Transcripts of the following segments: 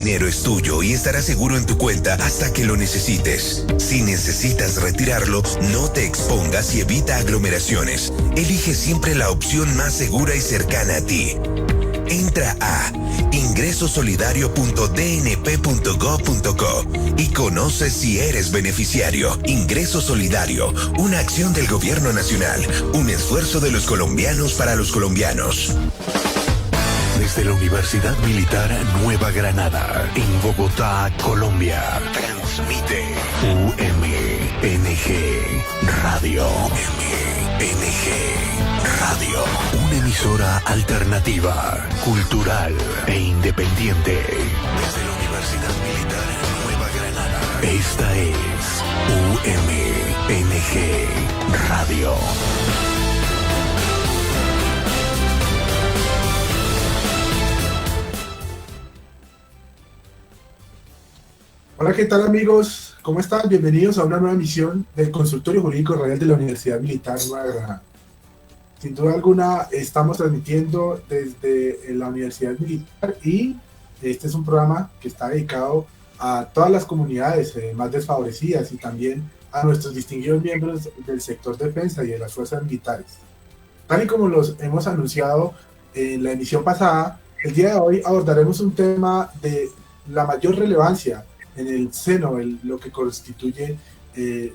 dinero es tuyo y estará seguro en tu cuenta hasta que lo necesites. Si necesitas retirarlo, no te expongas y evita aglomeraciones. Elige siempre la opción más segura y cercana a ti. Entra a ingresosolidario.dnp.gov.co y conoce si eres beneficiario. Ingreso Solidario, una acción del Gobierno Nacional, un esfuerzo de los colombianos para los colombianos. Desde la Universidad Militar Nueva Granada, en Bogotá, Colombia, transmite UMNG Radio. UMNG Radio, una emisora alternativa, cultural e independiente. Desde la Universidad Militar Nueva Granada, esta es UMNG Radio. Hola, ¿qué tal amigos? ¿Cómo están? Bienvenidos a una nueva emisión del Consultorio Jurídico Radial de la Universidad Militar Nueva Granada. Sin duda alguna estamos transmitiendo desde la Universidad Militar y este es un programa que está dedicado a todas las comunidades más desfavorecidas y también a nuestros distinguidos miembros del sector defensa y de las fuerzas militares. Tal y como los hemos anunciado en la emisión pasada, el día de hoy abordaremos un tema de la mayor relevancia en el seno, lo que constituye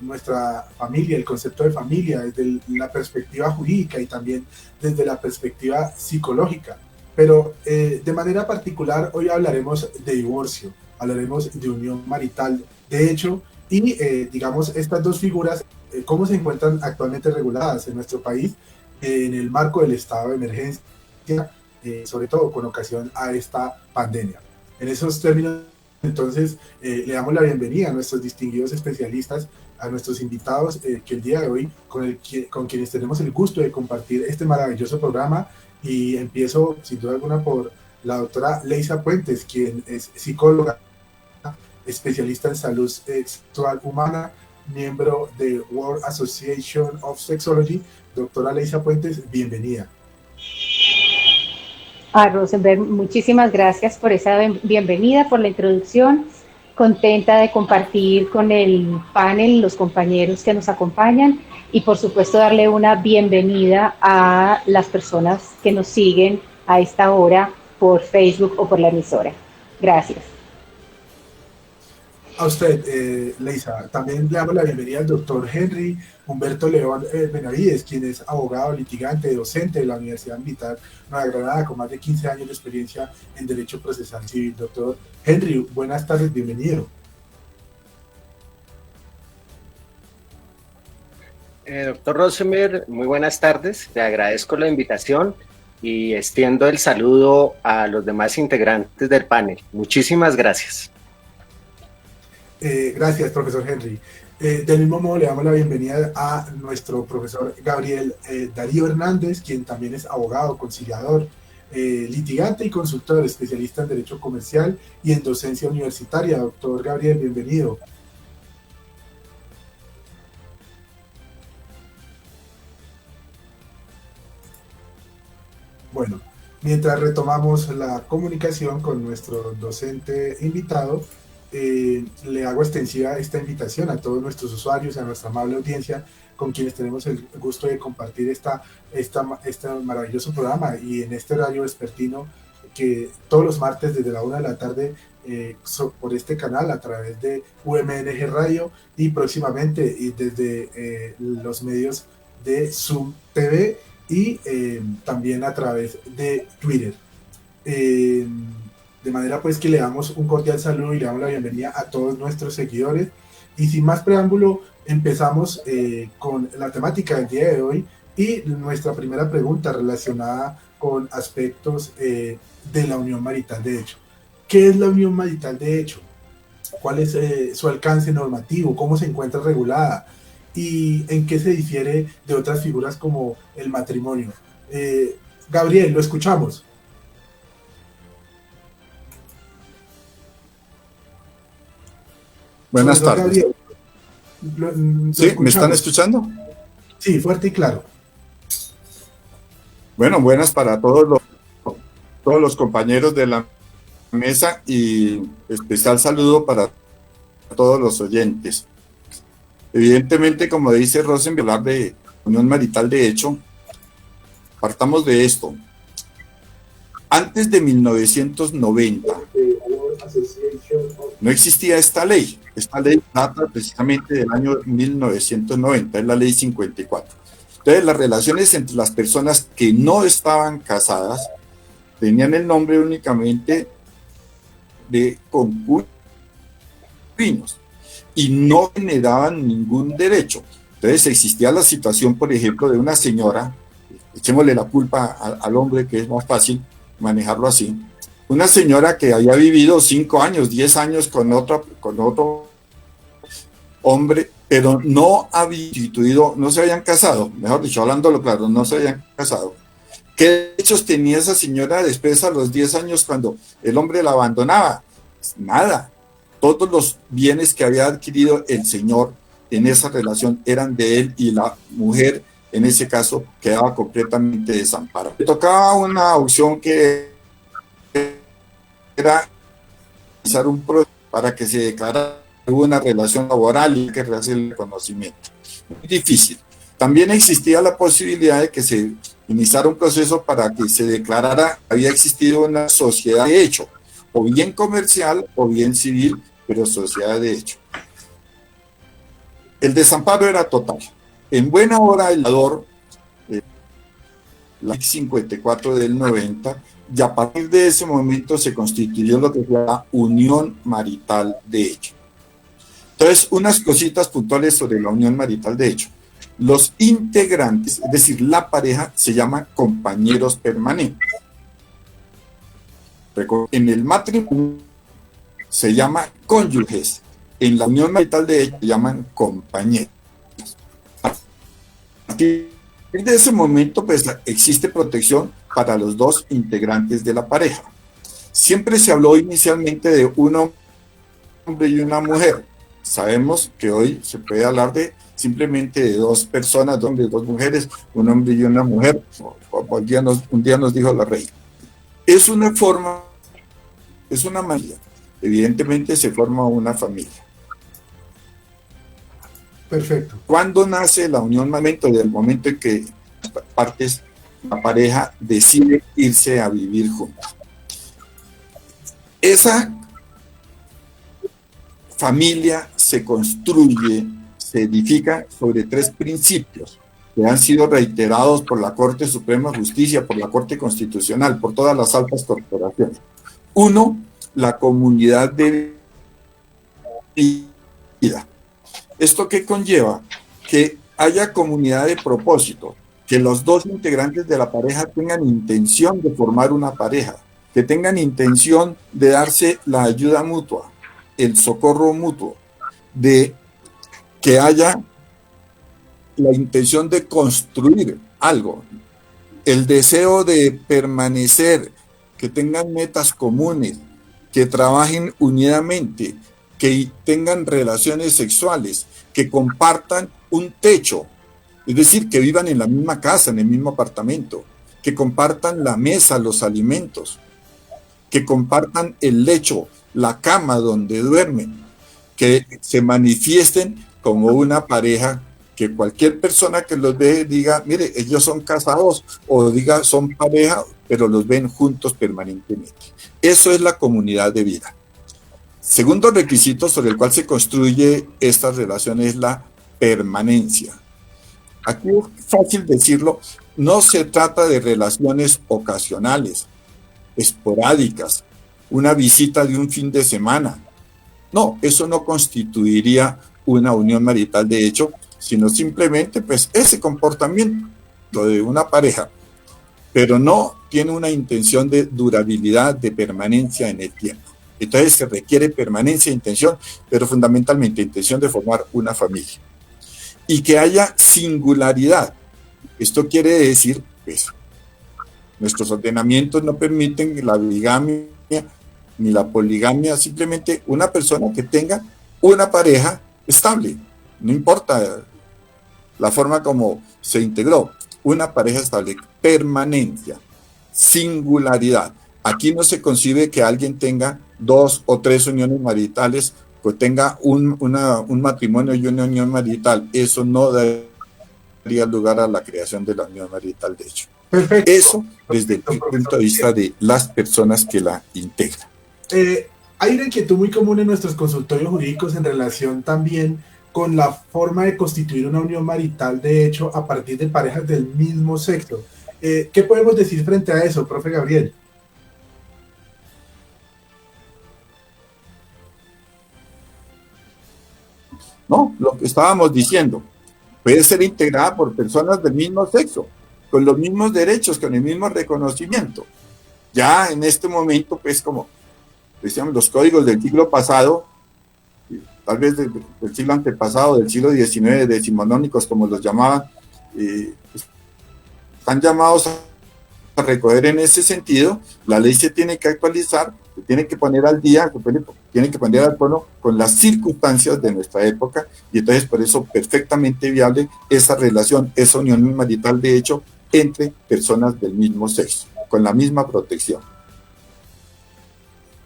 nuestra familia, el concepto de familia, desde la perspectiva jurídica y también desde la perspectiva psicológica. Pero de manera particular hoy hablaremos de divorcio, hablaremos de unión marital, de hecho, y digamos estas dos figuras, cómo se encuentran actualmente reguladas en nuestro país en el marco del estado de emergencia, sobre todo con ocasión a esta pandemia. En esos términos, entonces, le damos la bienvenida a nuestros distinguidos especialistas, a nuestros invitados que el día de hoy, con quienes tenemos el gusto de compartir este maravilloso programa. Y empiezo, sin duda alguna, por la doctora Leisa Puentes, quien es psicóloga, especialista en salud sexual humana, miembro de World Association of Sexology. Doctora Leisa Puentes, bienvenida. Rosenberg, muchísimas gracias por esa bienvenida, por la introducción. Contenta de compartir con el panel, los compañeros que nos acompañan y por supuesto darle una bienvenida a las personas que nos siguen a esta hora por Facebook o por la emisora. Gracias. A usted, Leisa, también le damos la bienvenida al doctor Henry Humberto León Benavides, quien es abogado, litigante, docente de la Universidad Militar Nueva Granada, con más de 15 años de experiencia en Derecho Procesal Civil. Doctor Henry, buenas tardes, bienvenido. Doctor Rosenberg, muy buenas tardes, le agradezco la invitación y extiendo el saludo a los demás integrantes del panel. Muchísimas gracias. Gracias, profesor Henry. Del mismo modo, le damos la bienvenida a nuestro profesor Gabriel Darío Hernández, quien también es abogado, conciliador, litigante y consultor, especialista en Derecho Comercial y en docencia universitaria. Doctor Gabriel, bienvenido. Bueno, mientras retomamos la comunicación con nuestro docente invitado, le hago extensiva esta invitación a todos nuestros usuarios, a nuestra amable audiencia, con quienes tenemos el gusto de compartir este maravilloso programa y en este horario vespertino que todos los martes desde la 1 de la tarde por este canal a través de UMNG Radio y próximamente y desde los medios de Zoom TV y también a través de Twitter. De manera pues que le damos un cordial saludo y le damos la bienvenida a todos nuestros seguidores. Y sin más preámbulo, empezamos con la temática del día de hoy y nuestra primera pregunta relacionada con aspectos de la unión marital de hecho. ¿Qué es la unión marital de hecho? ¿Cuál es su alcance normativo? ¿Cómo se encuentra regulada? ¿Y en qué se difiere de otras figuras como el matrimonio? Gabriel, lo escuchamos. Buenas tardes. ¿Sí? ¿Me están escuchando? Sí, fuerte y claro. Bueno, buenas para todos los compañeros de la mesa y especial saludo para todos los oyentes. Evidentemente, como dice Rosenberg, hablar de unión marital de hecho, partamos de esto. Antes de 1990 no existía esta ley. Esta ley data precisamente del año 1990, es la ley 54. Entonces, las relaciones entre las personas que no estaban casadas tenían el nombre únicamente de concubinos y no generaban ningún derecho. Entonces existía la situación, por ejemplo, de una señora, echémosle la culpa al hombre, que es más fácil manejarlo así, una señora que había vivido 5 años, 10 años con otro hombre, pero no había instituido, no se habían casado, mejor dicho, hablándolo claro, no se habían casado. ¿Qué derechos tenía esa señora después a los 10 años cuando el hombre la abandonaba? Nada. Todos los bienes que había adquirido el señor en esa relación eran de él y la mujer, en ese caso, quedaba completamente desamparada. Le tocaba una opción que era realizar un proceso para que se declarara una relación laboral y que rehacer el reconocimiento. Muy difícil. También existía la posibilidad de que se iniciara un proceso para que se declarara que había existido una sociedad de hecho, o bien comercial o bien civil, pero sociedad de hecho. El desamparo era total. En buena hora el legislador, la 54 del 90, y a partir de ese momento se constituyó lo que se llama unión marital de hecho. Entonces, unas cositas puntuales sobre la unión marital de hecho. Los integrantes, es decir, la pareja, se llaman compañeros permanentes. En el matrimonio se llama cónyuges. En la unión marital de hecho se llaman compañeros. A partir de ese momento, pues, existe protección para los dos integrantes de la pareja. Siempre se habló inicialmente de un hombre y una mujer. Sabemos que hoy se puede hablar de simplemente de dos personas, dos mujeres, un hombre y una mujer. Un día nos dijo la reina. Es una forma, es una manera. Evidentemente se forma una familia. Perfecto. ¿Cuándo nace la unión marital? Del momento en que las partes, la pareja decide irse a vivir juntos. Esa familia se construye, se edifica sobre 3 principios que han sido reiterados por la Corte Suprema de Justicia, por la Corte Constitucional, por todas las altas corporaciones. 1, la comunidad de vida. ¿Esto qué conlleva? Que haya comunidad de propósito, que los dos integrantes de la pareja tengan intención de formar una pareja, que tengan intención de darse la ayuda mutua, el socorro mutuo, de que haya la intención de construir algo, el deseo de permanecer, que tengan metas comunes, que trabajen unidamente, que tengan relaciones sexuales, que compartan un techo, es decir, que vivan en la misma casa, en el mismo apartamento, que compartan la mesa, los alimentos, que compartan el lecho, la cama donde duermen, que se manifiesten como una pareja, que cualquier persona que los ve diga, mire, ellos son casados, o diga, son pareja, pero los ven juntos permanentemente. Eso es la comunidad de vida. Segundo requisito sobre el cual se construye esta relación es la permanencia. Aquí es fácil decirlo, no se trata de relaciones ocasionales, esporádicas, una visita de un fin de semana. No, eso no constituiría una unión marital de hecho, sino simplemente pues ese comportamiento de una pareja, pero no tiene una intención de durabilidad, de permanencia en el tiempo. Entonces se requiere permanencia e intención, pero fundamentalmente intención de formar una familia. Y que haya singularidad. Esto quiere decir, pues, nuestros ordenamientos no permiten la bigamia ni la poligamia, simplemente una persona que tenga una pareja estable, no importa la forma como se integró, una pareja estable, permanencia, singularidad. aquí no se concibe que alguien tenga 2 o 3 uniones maritales, pues tenga un matrimonio y una unión marital. Eso no daría lugar a la creación de la unión marital, de hecho. Perfecto. Eso desde el punto de vista de las personas que la integran. Hay una inquietud muy común en nuestros consultorios jurídicos en relación también con la forma de constituir una unión marital, de hecho, a partir de parejas del mismo sexo. ¿Qué podemos decir frente a eso, profe Gabriel? No, lo que estábamos diciendo, puede ser integrada por personas del mismo sexo, con los mismos derechos, con el mismo reconocimiento. Ya en este momento, pues como decíamos, los códigos del siglo pasado, tal vez del siglo antepasado, del siglo XIX, decimonónicos, como los llamaban, están llamados a recoger en ese sentido. La ley se tiene que actualizar, se tiene que poner al día, tiene que poner al tono con las circunstancias de nuestra época, y entonces por eso perfectamente viable esa relación, esa unión marital de hecho entre personas del mismo sexo, con la misma protección.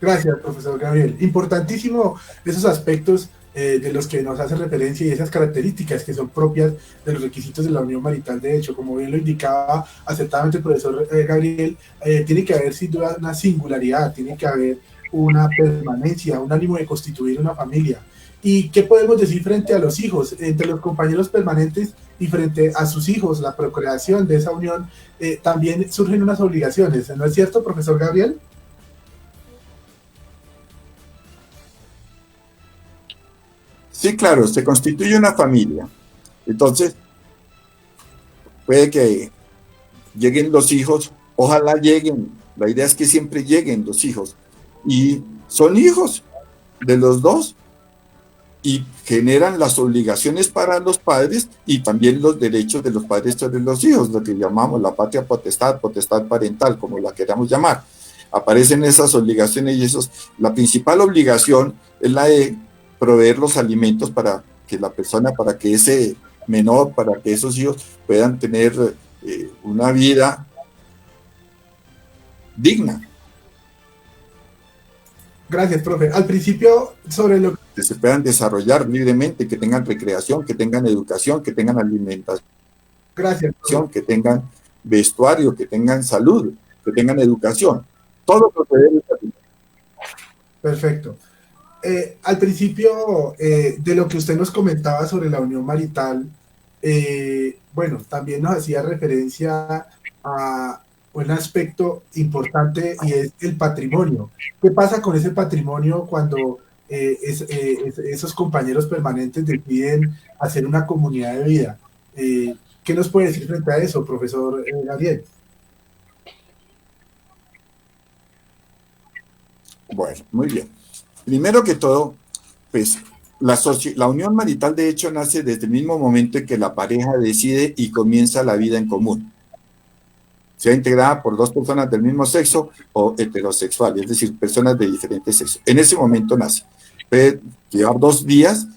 Gracias, profesor Gabriel. Importantísimo esos aspectos de los que nos hace referencia y esas características que son propias de los requisitos de la unión marital. De hecho, como bien lo indicaba acertadamente el profesor Gabriel, tiene que haber sin duda una singularidad, tiene que haber una permanencia, un ánimo de constituir una familia. ¿Y qué podemos decir frente a los hijos? Entre los compañeros permanentes y frente a sus hijos, la procreación de esa unión, también surgen unas obligaciones. ¿No es cierto, profesor Gabriel? Sí, claro, se constituye una familia. Entonces, puede que lleguen los hijos, ojalá lleguen, la idea es que siempre lleguen los hijos, y son hijos de los dos, y generan las obligaciones para los padres y también los derechos de los padres sobre los hijos, lo que llamamos la patria potestad, potestad parental, como la queramos llamar. Aparecen esas obligaciones y la principal obligación es la de proveer los alimentos para que la persona, para que ese menor, para que esos hijos puedan tener una vida digna. Gracias, profe. Al principio, sobre lo que se puedan desarrollar libremente, que tengan recreación, que tengan educación, que tengan alimentación. Gracias, profe. Que tengan vestuario, que tengan salud, que tengan educación. Todo lo que debe ser. Perfecto. Al principio de lo que usted nos comentaba sobre la unión marital, bueno, también nos hacía referencia a un aspecto importante y es el patrimonio. ¿Qué pasa con ese patrimonio cuando esos compañeros permanentes deciden hacer una comunidad de vida? ¿Qué nos puede decir frente a eso, profesor Gabriel? Bueno, muy bien. Primero que todo, pues la unión marital de hecho nace desde el mismo momento en que la pareja decide y comienza la vida en común, sea integrada por dos personas del mismo sexo o heterosexual, es decir, personas de diferentes sexos. En ese momento nace. Puede llevar 2 días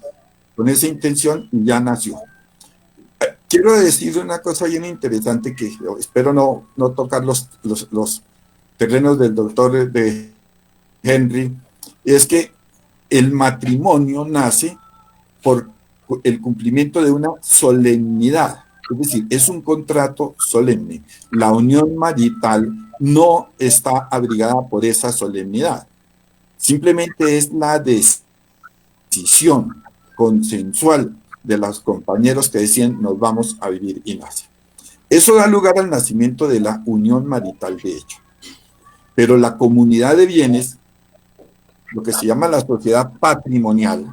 con esa intención y ya nació. Quiero decir una cosa bien interesante que espero no tocar los terrenos del doctor de Henry, es que el matrimonio nace por el cumplimiento de una solemnidad, es decir, es un contrato solemne. La unión marital no está abrigada por esa solemnidad, simplemente es la decisión consensual de los compañeros que deciden nos vamos a vivir y nace. Eso da lugar al nacimiento de la unión marital de hecho, pero la comunidad de bienes, lo que se llama la sociedad patrimonial,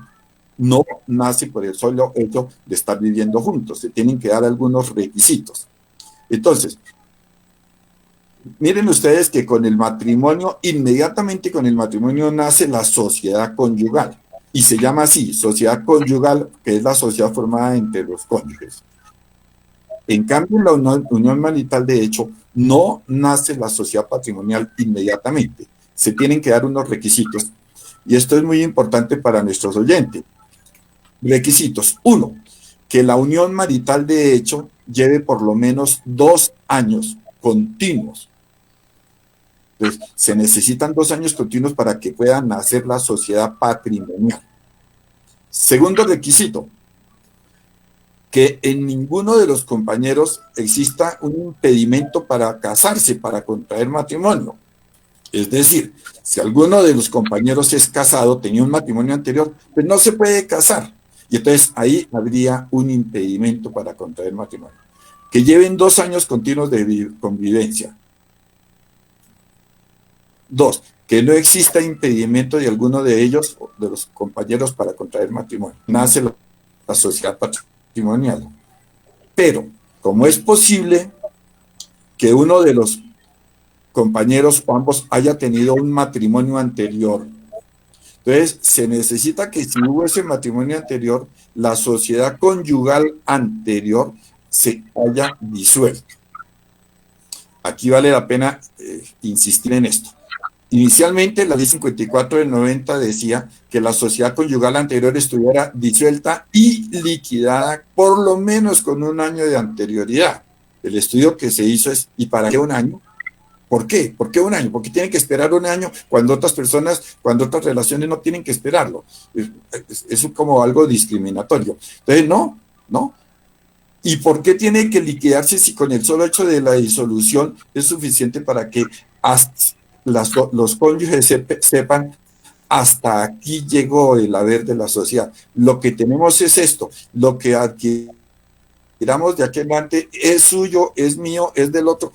no nace por el solo hecho de estar viviendo juntos, se tienen que dar algunos requisitos. Entonces, miren ustedes que con el matrimonio, inmediatamente con el matrimonio nace la sociedad conyugal, y se llama así, sociedad conyugal, que es la sociedad formada entre los cónyuges. En cambio, en la unión marital, de hecho, no nace la sociedad patrimonial inmediatamente, se tienen que dar unos requisitos. Y esto es muy importante para nuestros oyentes. Requisitos. 1, que la unión marital de hecho lleve por lo menos 2 años continuos. Entonces, se necesitan 2 años continuos para que pueda nacer la sociedad patrimonial. Segundo requisito, que en ninguno de los compañeros exista un impedimento para casarse, para contraer matrimonio. Es decir, si alguno de los compañeros es casado, tenía un matrimonio anterior, pues no se puede casar. Y entonces ahí habría un impedimento para contraer matrimonio. Que lleven 2 años continuos de convivencia. 2, que no exista impedimento de alguno de ellos, de los compañeros, para contraer matrimonio. Nace la sociedad patrimonial. Pero, como es posible que uno de los compañeros o ambos haya tenido un matrimonio anterior, entonces se necesita que si hubo ese matrimonio anterior, la sociedad conyugal anterior se haya disuelto. Aquí vale la pena insistir en esto. Inicialmente, la ley 54 del 90 decía que la sociedad conyugal anterior estuviera disuelta y liquidada por lo menos con 1 año de anterioridad. El estudio que se hizo es, ¿y para qué 1 año? ¿Por qué? ¿Por qué 1 año? Porque tienen que esperar 1 año cuando otras personas, cuando otras relaciones no tienen que esperarlo. Es como algo discriminatorio. Entonces, no. ¿Y por qué tiene que liquidarse si con el solo hecho de la disolución es suficiente para que los cónyuges sepan hasta aquí llegó el haber de la sociedad? Lo que tenemos es esto, lo que adquiramos de aquí en adelante es suyo, es mío, es del otro,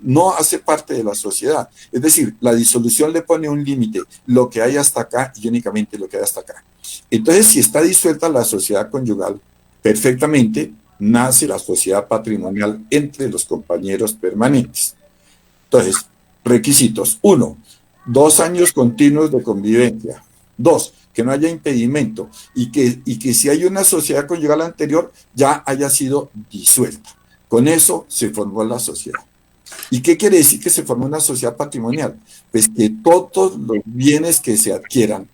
no hace parte de la sociedad. Es decir, la disolución le pone un límite, lo que hay hasta acá y únicamente lo que hay hasta acá. Entonces, si está disuelta la sociedad conyugal, perfectamente nace la sociedad patrimonial entre los compañeros permanentes. Entonces, requisitos: 1, 2 años continuos de convivencia. 2, que no haya impedimento y que si hay una sociedad conyugal anterior ya haya sido disuelta. Con eso se formó la sociedad. ¿Y qué quiere decir que se formó una sociedad patrimonial? Pues que todos los bienes que se adquieran,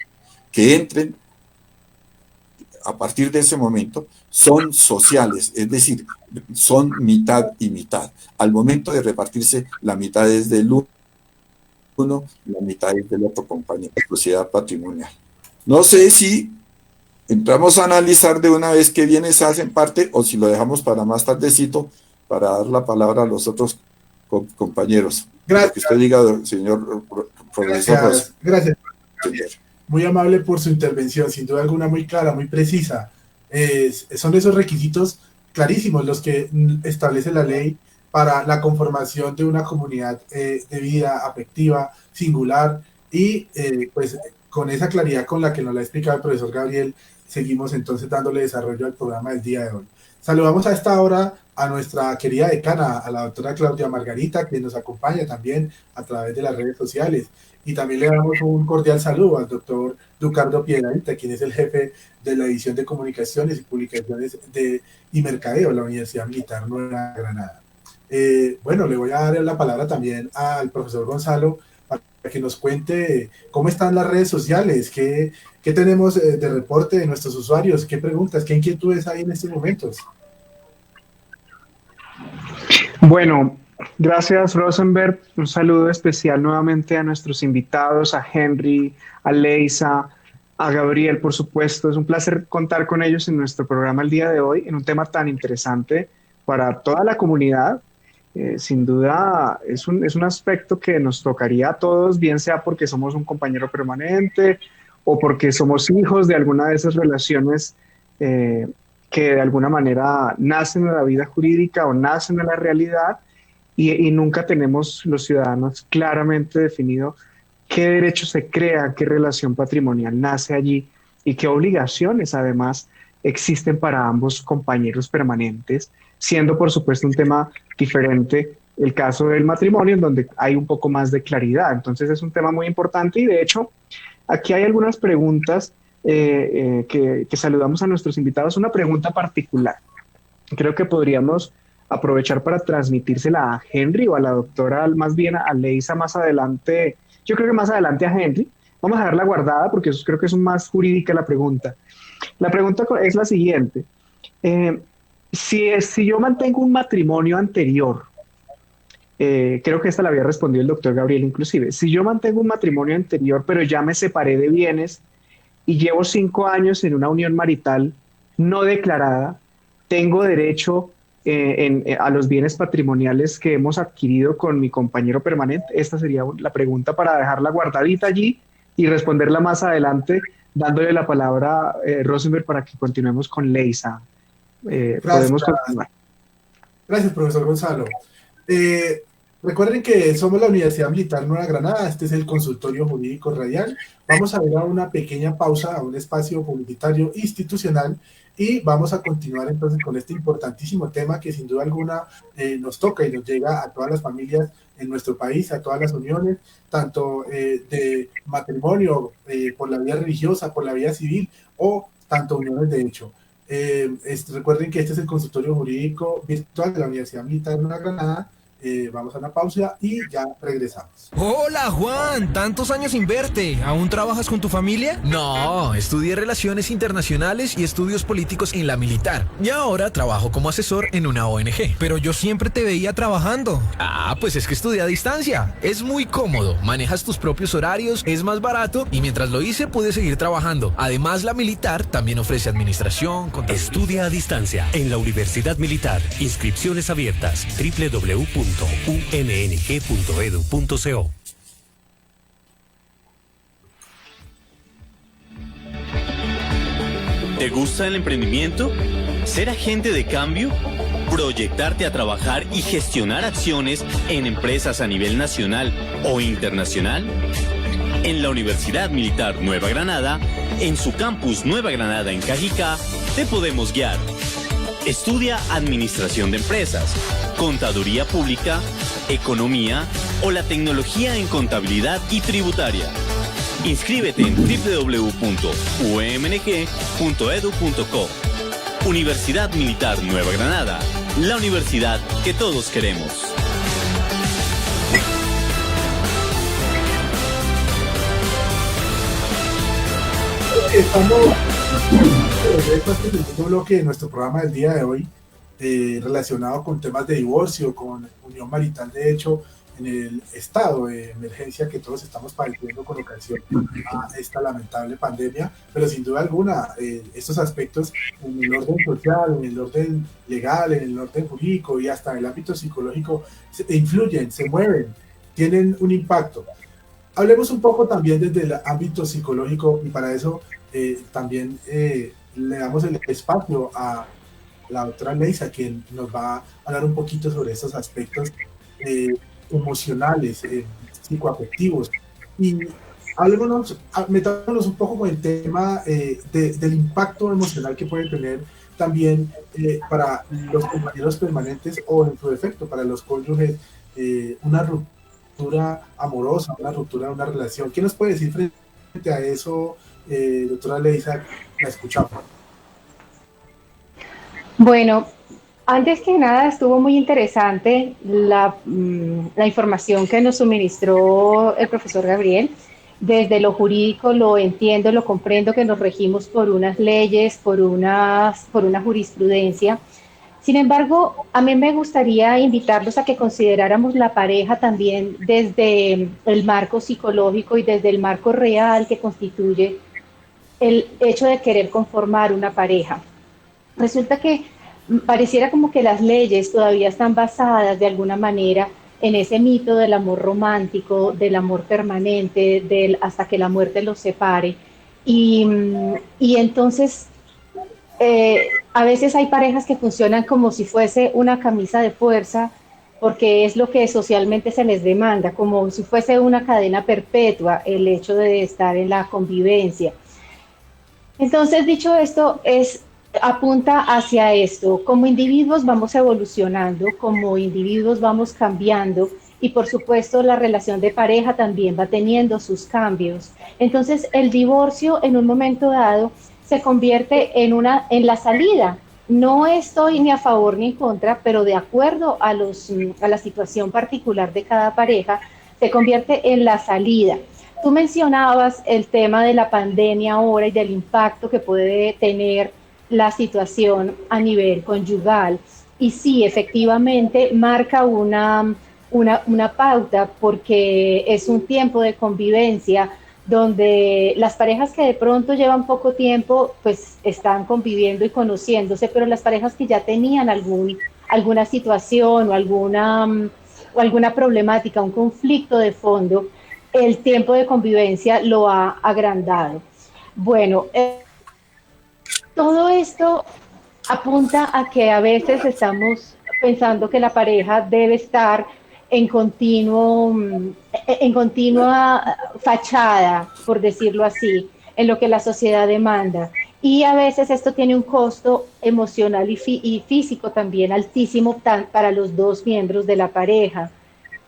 que entren a partir de ese momento, son sociales, es decir, son mitad y mitad. Al momento de repartirse, la mitad es del uno, la mitad es del otro compañero, sociedad patrimonial. No sé si entramos a analizar de una vez qué bienes hacen parte o si lo dejamos para más tardecito para dar la palabra a los otros compañeros. Gracias. Lo que usted diga, señor profesor. Gracias. Muy amable por su intervención, sin duda alguna muy clara, muy precisa. Son esos requisitos clarísimos los que establece la ley para la conformación de una comunidad de vida afectiva, singular, y pues con esa claridad con la que nos la ha explicado el profesor Gabriel, seguimos entonces dándole desarrollo al programa del día de hoy. Saludamos a esta hora a nuestra querida decana, a la doctora Claudia Margarita, que nos acompaña también a través de las redes sociales. Y también le damos un cordial saludo al doctor Ducardo Piedrahita, quien es el jefe de la División de Comunicaciones y Publicaciones y Mercadeo de la Universidad Militar Nueva Granada. Bueno, le voy a dar la palabra también al profesor Gonzalo para que nos cuente cómo están las redes sociales, qué tenemos de reporte de nuestros usuarios, qué preguntas, qué inquietudes hay en estos momentos. Bueno, gracias Rosenberg. Un saludo especial nuevamente a nuestros invitados, a Henry, a Leisa, a Gabriel, por supuesto. Es un placer contar con ellos en nuestro programa el día de hoy, en un tema tan interesante para toda la comunidad. Sin duda es un aspecto que nos tocaría a todos, bien sea porque somos un compañero permanente o porque somos hijos de alguna de esas relaciones que de alguna manera nacen de la vida jurídica o nacen de la realidad y nunca tenemos los ciudadanos claramente definido qué derecho se crea, qué relación patrimonial nace allí y qué obligaciones además existen para ambos compañeros permanentes, siendo por supuesto un tema diferente el caso del matrimonio en donde hay un poco más de claridad. Entonces es un tema muy importante y de hecho aquí hay algunas preguntas que saludamos a nuestros invitados. Una pregunta particular. Creo que podríamos aprovechar para transmitírsela a Henry o a la doctora, más bien a Leisa más adelante. Yo creo que más adelante a Henry. Vamos a dejarla guardada porque eso creo que es más jurídica la pregunta. La pregunta es la siguiente. Si yo mantengo un matrimonio anterior Creo que esta la había respondido el doctor Gabriel inclusive. Si yo mantengo un matrimonio anterior, pero ya me separé de bienes y llevo 5 años en una unión marital no declarada, tengo derecho a los bienes patrimoniales que hemos adquirido con mi compañero permanente. Esta sería la pregunta para dejarla guardadita allí y responderla más adelante, dándole la palabra Rosenberg para que continuemos con Leisa. Podemos continuar. Gracias, profesor Gonzalo. Recuerden que somos la Universidad Militar Nueva Granada, este es el consultorio jurídico radial. Vamos a ver a una pequeña pausa, a un espacio publicitario institucional, y vamos a continuar entonces con este importantísimo tema que sin duda alguna nos toca y nos llega a todas las familias en nuestro país, a todas las uniones, tanto de matrimonio, por la vía religiosa, por la vía civil, o tanto uniones de hecho. Recuerden que este es el consultorio jurídico virtual de la Universidad Militar Nueva Granada. Vamos a una pausa y ya regresamos. Hola Juan, tantos años sin verte. ¿Aún trabajas con tu familia? No, estudié Relaciones Internacionales y Estudios Políticos en la Militar. Y ahora trabajo como asesor en una ONG. Pero yo siempre te veía trabajando. Ah, pues es que estudié a distancia. Es muy cómodo, manejas tus propios horarios, es más barato y mientras lo hice pude seguir trabajando. Además, la Militar también ofrece administración, contabilidad. Estudia a distancia en la Universidad Militar. Inscripciones abiertas. www.umng.edu.co. ¿Te gusta el emprendimiento? ¿Ser agente de cambio? ¿Proyectarte a trabajar y gestionar acciones en empresas a nivel nacional o internacional? En la Universidad Militar Nueva Granada, en su campus Nueva Granada en Cajicá, te podemos guiar. Estudia Administración de Empresas, Contaduría Pública, Economía o la tecnología en Contabilidad y Tributaria. Inscríbete en www.umng.edu.co. Universidad Militar Nueva Granada, la universidad que todos queremos. Estamos en el bloque de nuestro programa del día de hoy, relacionado con temas de divorcio, con unión marital de hecho, en el estado de emergencia que todos estamos padeciendo con ocasión a esta lamentable pandemia, pero sin duda alguna estos aspectos en el orden social, en el orden legal, en el orden jurídico y hasta en el ámbito psicológico influyen, se mueven, tienen un impacto. Hablemos un poco también desde el ámbito psicológico y para eso también le damos el espacio a la doctora Leisa, quien nos va a hablar un poquito sobre estos aspectos emocionales, psicoafectivos. Y metámonos un poco con el tema del impacto emocional que puede tener también para los compañeros permanentes o en su defecto para los cónyuges una ruptura amorosa, una ruptura de una relación. ¿Qué nos puede decir frente a eso, doctora Leisa? La escuchamos. Bueno, antes que nada estuvo muy interesante la información que nos suministró el profesor Gabriel. Desde lo jurídico lo entiendo, lo comprendo que nos regimos por unas leyes, por una jurisprudencia. Sin embargo, a mí me gustaría invitarlos a que consideráramos la pareja también desde el marco psicológico y desde el marco real que constituye el hecho de querer conformar una pareja. Resulta que pareciera como que las leyes todavía están basadas de alguna manera en ese mito del amor romántico, del amor permanente, del hasta que la muerte los separe. Y entonces a veces hay parejas que funcionan como si fuese una camisa de fuerza, porque es lo que socialmente se les demanda, como si fuese una cadena perpetua el hecho de estar en la convivencia. Entonces, dicho esto, apunta hacia esto. Como individuos vamos evolucionando, como individuos vamos cambiando y por supuesto la relación de pareja también va teniendo sus cambios. Entonces el divorcio en un momento dado se convierte en la salida. No estoy ni a favor ni en contra, pero de acuerdo a la situación particular de cada pareja, se convierte en la salida. Tú mencionabas el tema de la pandemia ahora y del impacto que puede tener la situación a nivel conyugal. Y sí, efectivamente, marca una una pauta, porque es un tiempo de convivencia donde las parejas que de pronto llevan poco tiempo, pues están conviviendo y conociéndose, pero las parejas que ya tenían alguna situación o alguna problemática, un conflicto de fondo, el tiempo de convivencia lo ha agrandado. Bueno, todo esto apunta a que a veces estamos pensando que la pareja debe estar en continua fachada, por decirlo así, en lo que la sociedad demanda. Y a veces esto tiene un costo emocional y físico también altísimo para los dos miembros de la pareja.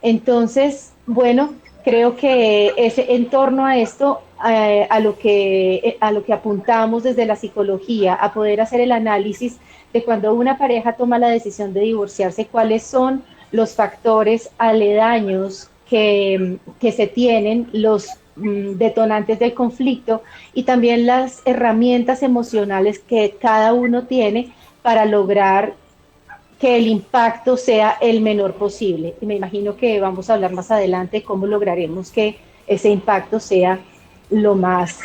Entonces, bueno, creo que es en torno a esto a lo que apuntamos desde la psicología, a poder hacer el análisis de cuando una pareja toma la decisión de divorciarse, cuáles son los factores aledaños que se tienen, los detonantes del conflicto y también las herramientas emocionales que cada uno tiene para lograr que el impacto sea el menor posible. Y me imagino que vamos a hablar más adelante de cómo lograremos que ese impacto sea lo más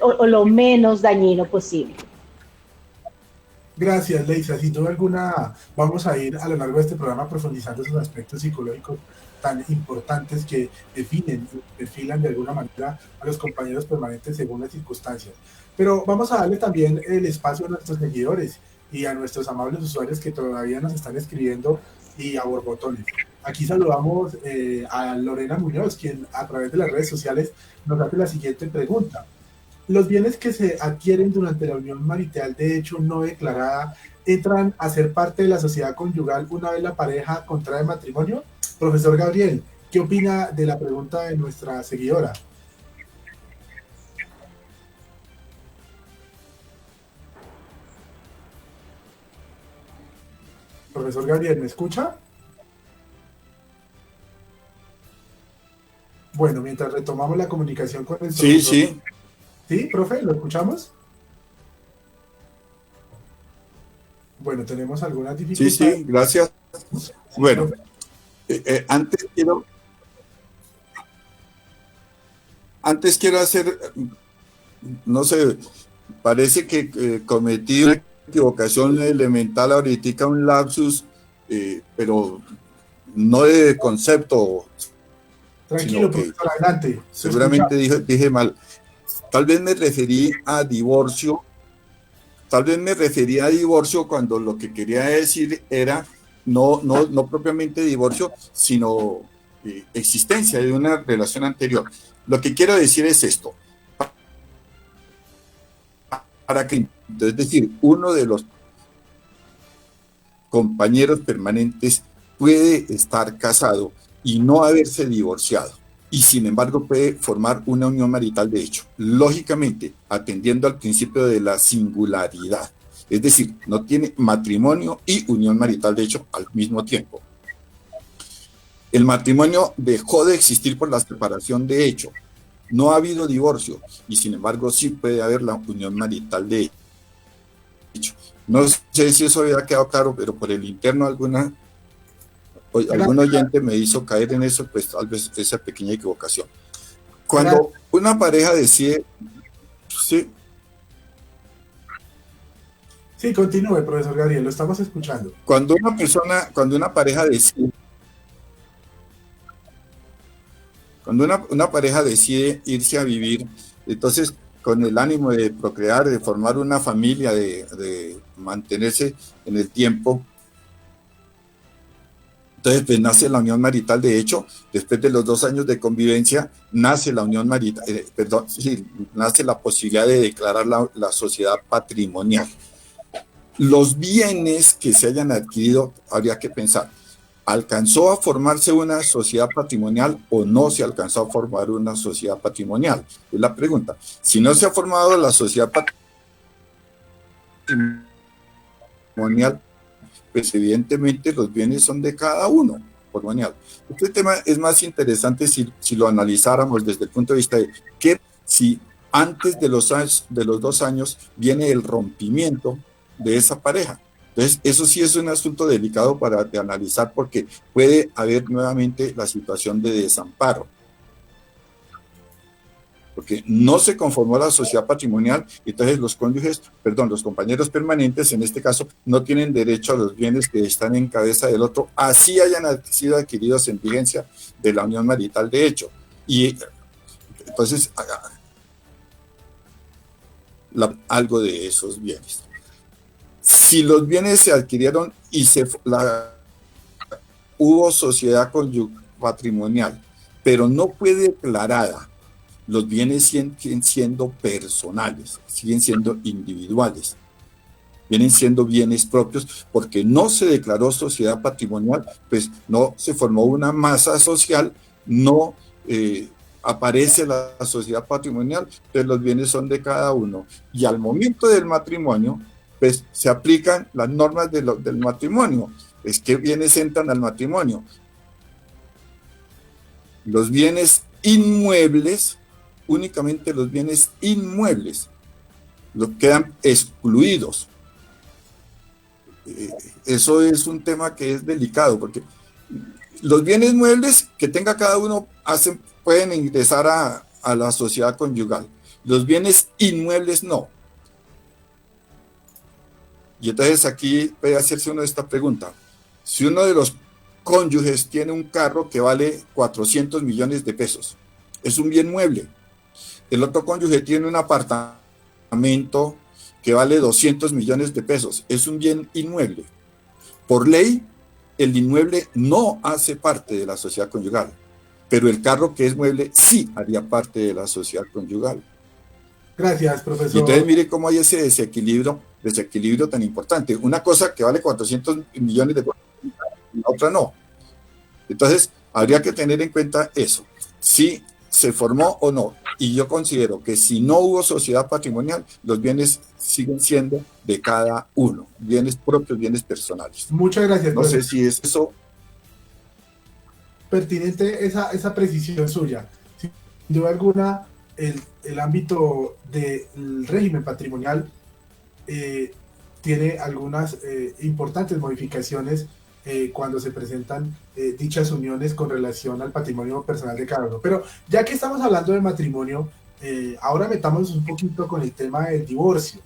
o lo menos dañino posible. Gracias, Leisa. Sin duda alguna, vamos a ir a lo largo de este programa profundizando esos aspectos psicológicos tan importantes que definen y perfilan de alguna manera a los compañeros permanentes según las circunstancias. Pero vamos a darle también el espacio a nuestros seguidores y a nuestros amables usuarios que todavía nos están escribiendo y a borbotones. Aquí saludamos a Lorena Muñoz, quien a través de las redes sociales nos hace la siguiente pregunta. ¿Los bienes que se adquieren durante la unión marital de hecho no declarada entran a ser parte de la sociedad conyugal una vez la pareja contrae matrimonio? Profesor Gabriel, ¿qué opina de la pregunta de nuestra seguidora? Profesor Gabriel, ¿me escucha? Bueno, mientras retomamos la comunicación con el profesor. Sí, sí. ¿Sí, profe? ¿Lo escuchamos? Bueno, tenemos algunas dificultades. Sí, sí, gracias. Bueno, antes quiero hacer, no sé, parece que cometí una equivocación elemental ahorita, un lapsus, pero no de concepto. Tranquilo, profesor, adelante. Seguramente dije mal. Tal vez me referí a divorcio. Tal vez me refería a divorcio cuando lo que quería decir era no propiamente divorcio, sino existencia de una relación anterior. Lo que quiero decir es esto. Para que, es decir, uno de los compañeros permanentes puede estar casado y no haberse divorciado, y sin embargo puede formar una unión marital de hecho, lógicamente atendiendo al principio de la singularidad, es decir, no tiene matrimonio y unión marital de hecho al mismo tiempo. El matrimonio dejó de existir por la separación de hecho, no ha habido divorcio, y sin embargo sí puede haber la unión marital de hecho. No sé si eso había quedado claro, pero por el interno algún oyente me hizo caer en eso, pues tal vez esa pequeña equivocación. Cuando una pareja decide... Sí, continúe, profesor Gabriel, lo estamos escuchando. Cuando una pareja decide irse a vivir, entonces con el ánimo de procrear, de formar una familia, de mantenerse en el tiempo, entonces pues nace la unión marital de hecho. Después de los 2 años de convivencia nace la unión marital, nace la posibilidad de declarar la sociedad patrimonial. Los bienes que se hayan adquirido, habría que pensar, ¿alcanzó a formarse una sociedad patrimonial o no se alcanzó a formar una sociedad patrimonial? Es la pregunta. Si no se ha formado la sociedad patrimonial, pues evidentemente los bienes son de cada uno. Este tema es más interesante si lo analizáramos desde el punto de vista de que si antes de los 2 años viene el rompimiento de esa pareja. Entonces, eso sí es un asunto delicado de analizar porque puede haber nuevamente la situación de desamparo. Porque no se conformó la sociedad patrimonial, entonces los cónyuges, perdón, los compañeros permanentes, en este caso, no tienen derecho a los bienes que están en cabeza del otro, así hayan sido adquiridos en vigencia de la unión marital de hecho. Y entonces, algo de esos bienes. Si los bienes se adquirieron y hubo sociedad patrimonial, pero no fue declarada, los bienes siguen siendo personales, siguen siendo individuales, vienen siendo bienes propios porque no se declaró sociedad patrimonial, pues no se formó una masa social, no aparece la sociedad patrimonial, entonces los bienes son de cada uno. Y al momento del matrimonio, pues se aplican las normas del matrimonio. ¿Qué bienes entran al matrimonio? Los bienes inmuebles, únicamente los bienes inmuebles, quedan excluidos. Eso es un tema que es delicado, porque los bienes muebles que tenga cada uno pueden ingresar a la sociedad conyugal. Los bienes inmuebles no. Y entonces aquí puede hacerse uno esta pregunta. Si uno de los cónyuges tiene un carro que vale 400 millones de pesos, es un bien mueble. El otro cónyuge tiene un apartamento que vale 200 millones de pesos, es un bien inmueble. Por ley, el inmueble no hace parte de la sociedad conyugal, pero el carro que es mueble sí haría parte de la sociedad conyugal. Gracias, profesor. Y entonces mire cómo hay ese desequilibrio tan importante. Una cosa que vale 400 millones de pesos, la otra no. Entonces, habría que tener en cuenta eso. Si se formó o no. Y yo considero que si no hubo sociedad patrimonial, los bienes siguen siendo de cada uno. Bienes propios, bienes personales. Muchas gracias. No sé si es eso. Pertinente esa precisión suya. Sin duda alguna, el ámbito del régimen patrimonial tiene algunas importantes modificaciones cuando se presentan dichas uniones con relación al patrimonio personal de cada uno. Pero ya que estamos hablando de matrimonio, ahora metamos un poquito con el tema del divorcio.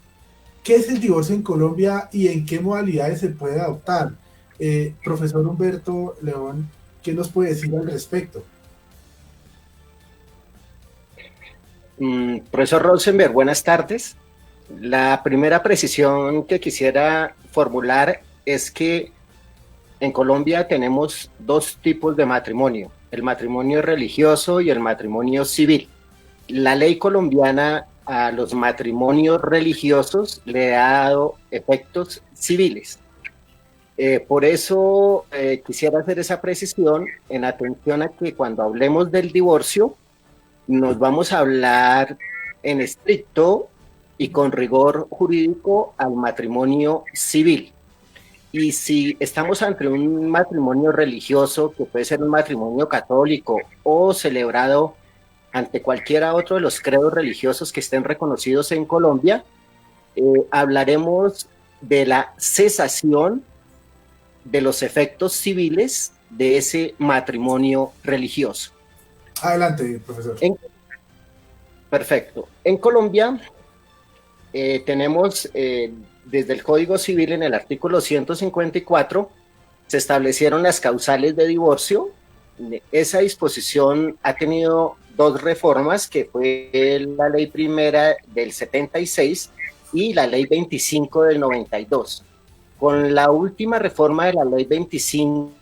¿Qué es el divorcio en Colombia y en qué modalidades se puede adoptar? Profesor Humberto León, ¿qué nos puede decir al respecto? Profesor Rosenberg, buenas tardes. La primera precisión que quisiera formular es que en Colombia tenemos dos tipos de matrimonio, el matrimonio religioso y el matrimonio civil. La ley colombiana a los matrimonios religiosos le ha dado efectos civiles. Por eso quisiera hacer esa precisión en atención a que cuando hablemos del divorcio, nos vamos a hablar en estricto y con rigor jurídico al matrimonio civil. Y si estamos ante un matrimonio religioso, que puede ser un matrimonio católico o celebrado ante cualquiera otro de los credos religiosos que estén reconocidos en Colombia, hablaremos de la cesación de los efectos civiles de ese matrimonio religioso. Adelante, profesor. Perfecto. En Colombia tenemos... desde el Código Civil, en el artículo 154, se establecieron las causales de divorcio. Esa disposición ha tenido dos reformas, que fue la ley primera del 76 y la ley 25 del 92. Con la última reforma de la ley 25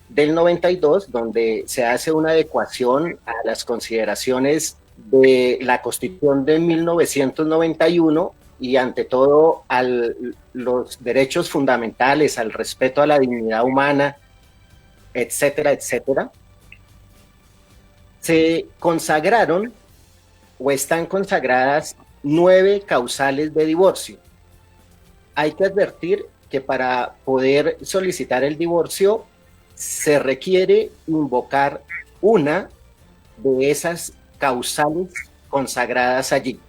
del 92, donde se hace una adecuación a las consideraciones de la Constitución de 1991, y ante todo a los derechos fundamentales, al respeto a la dignidad humana, etcétera, etcétera, se consagraron o están consagradas 9 causales de divorcio. Hay que advertir que para poder solicitar el divorcio se requiere invocar una de esas causales consagradas allí.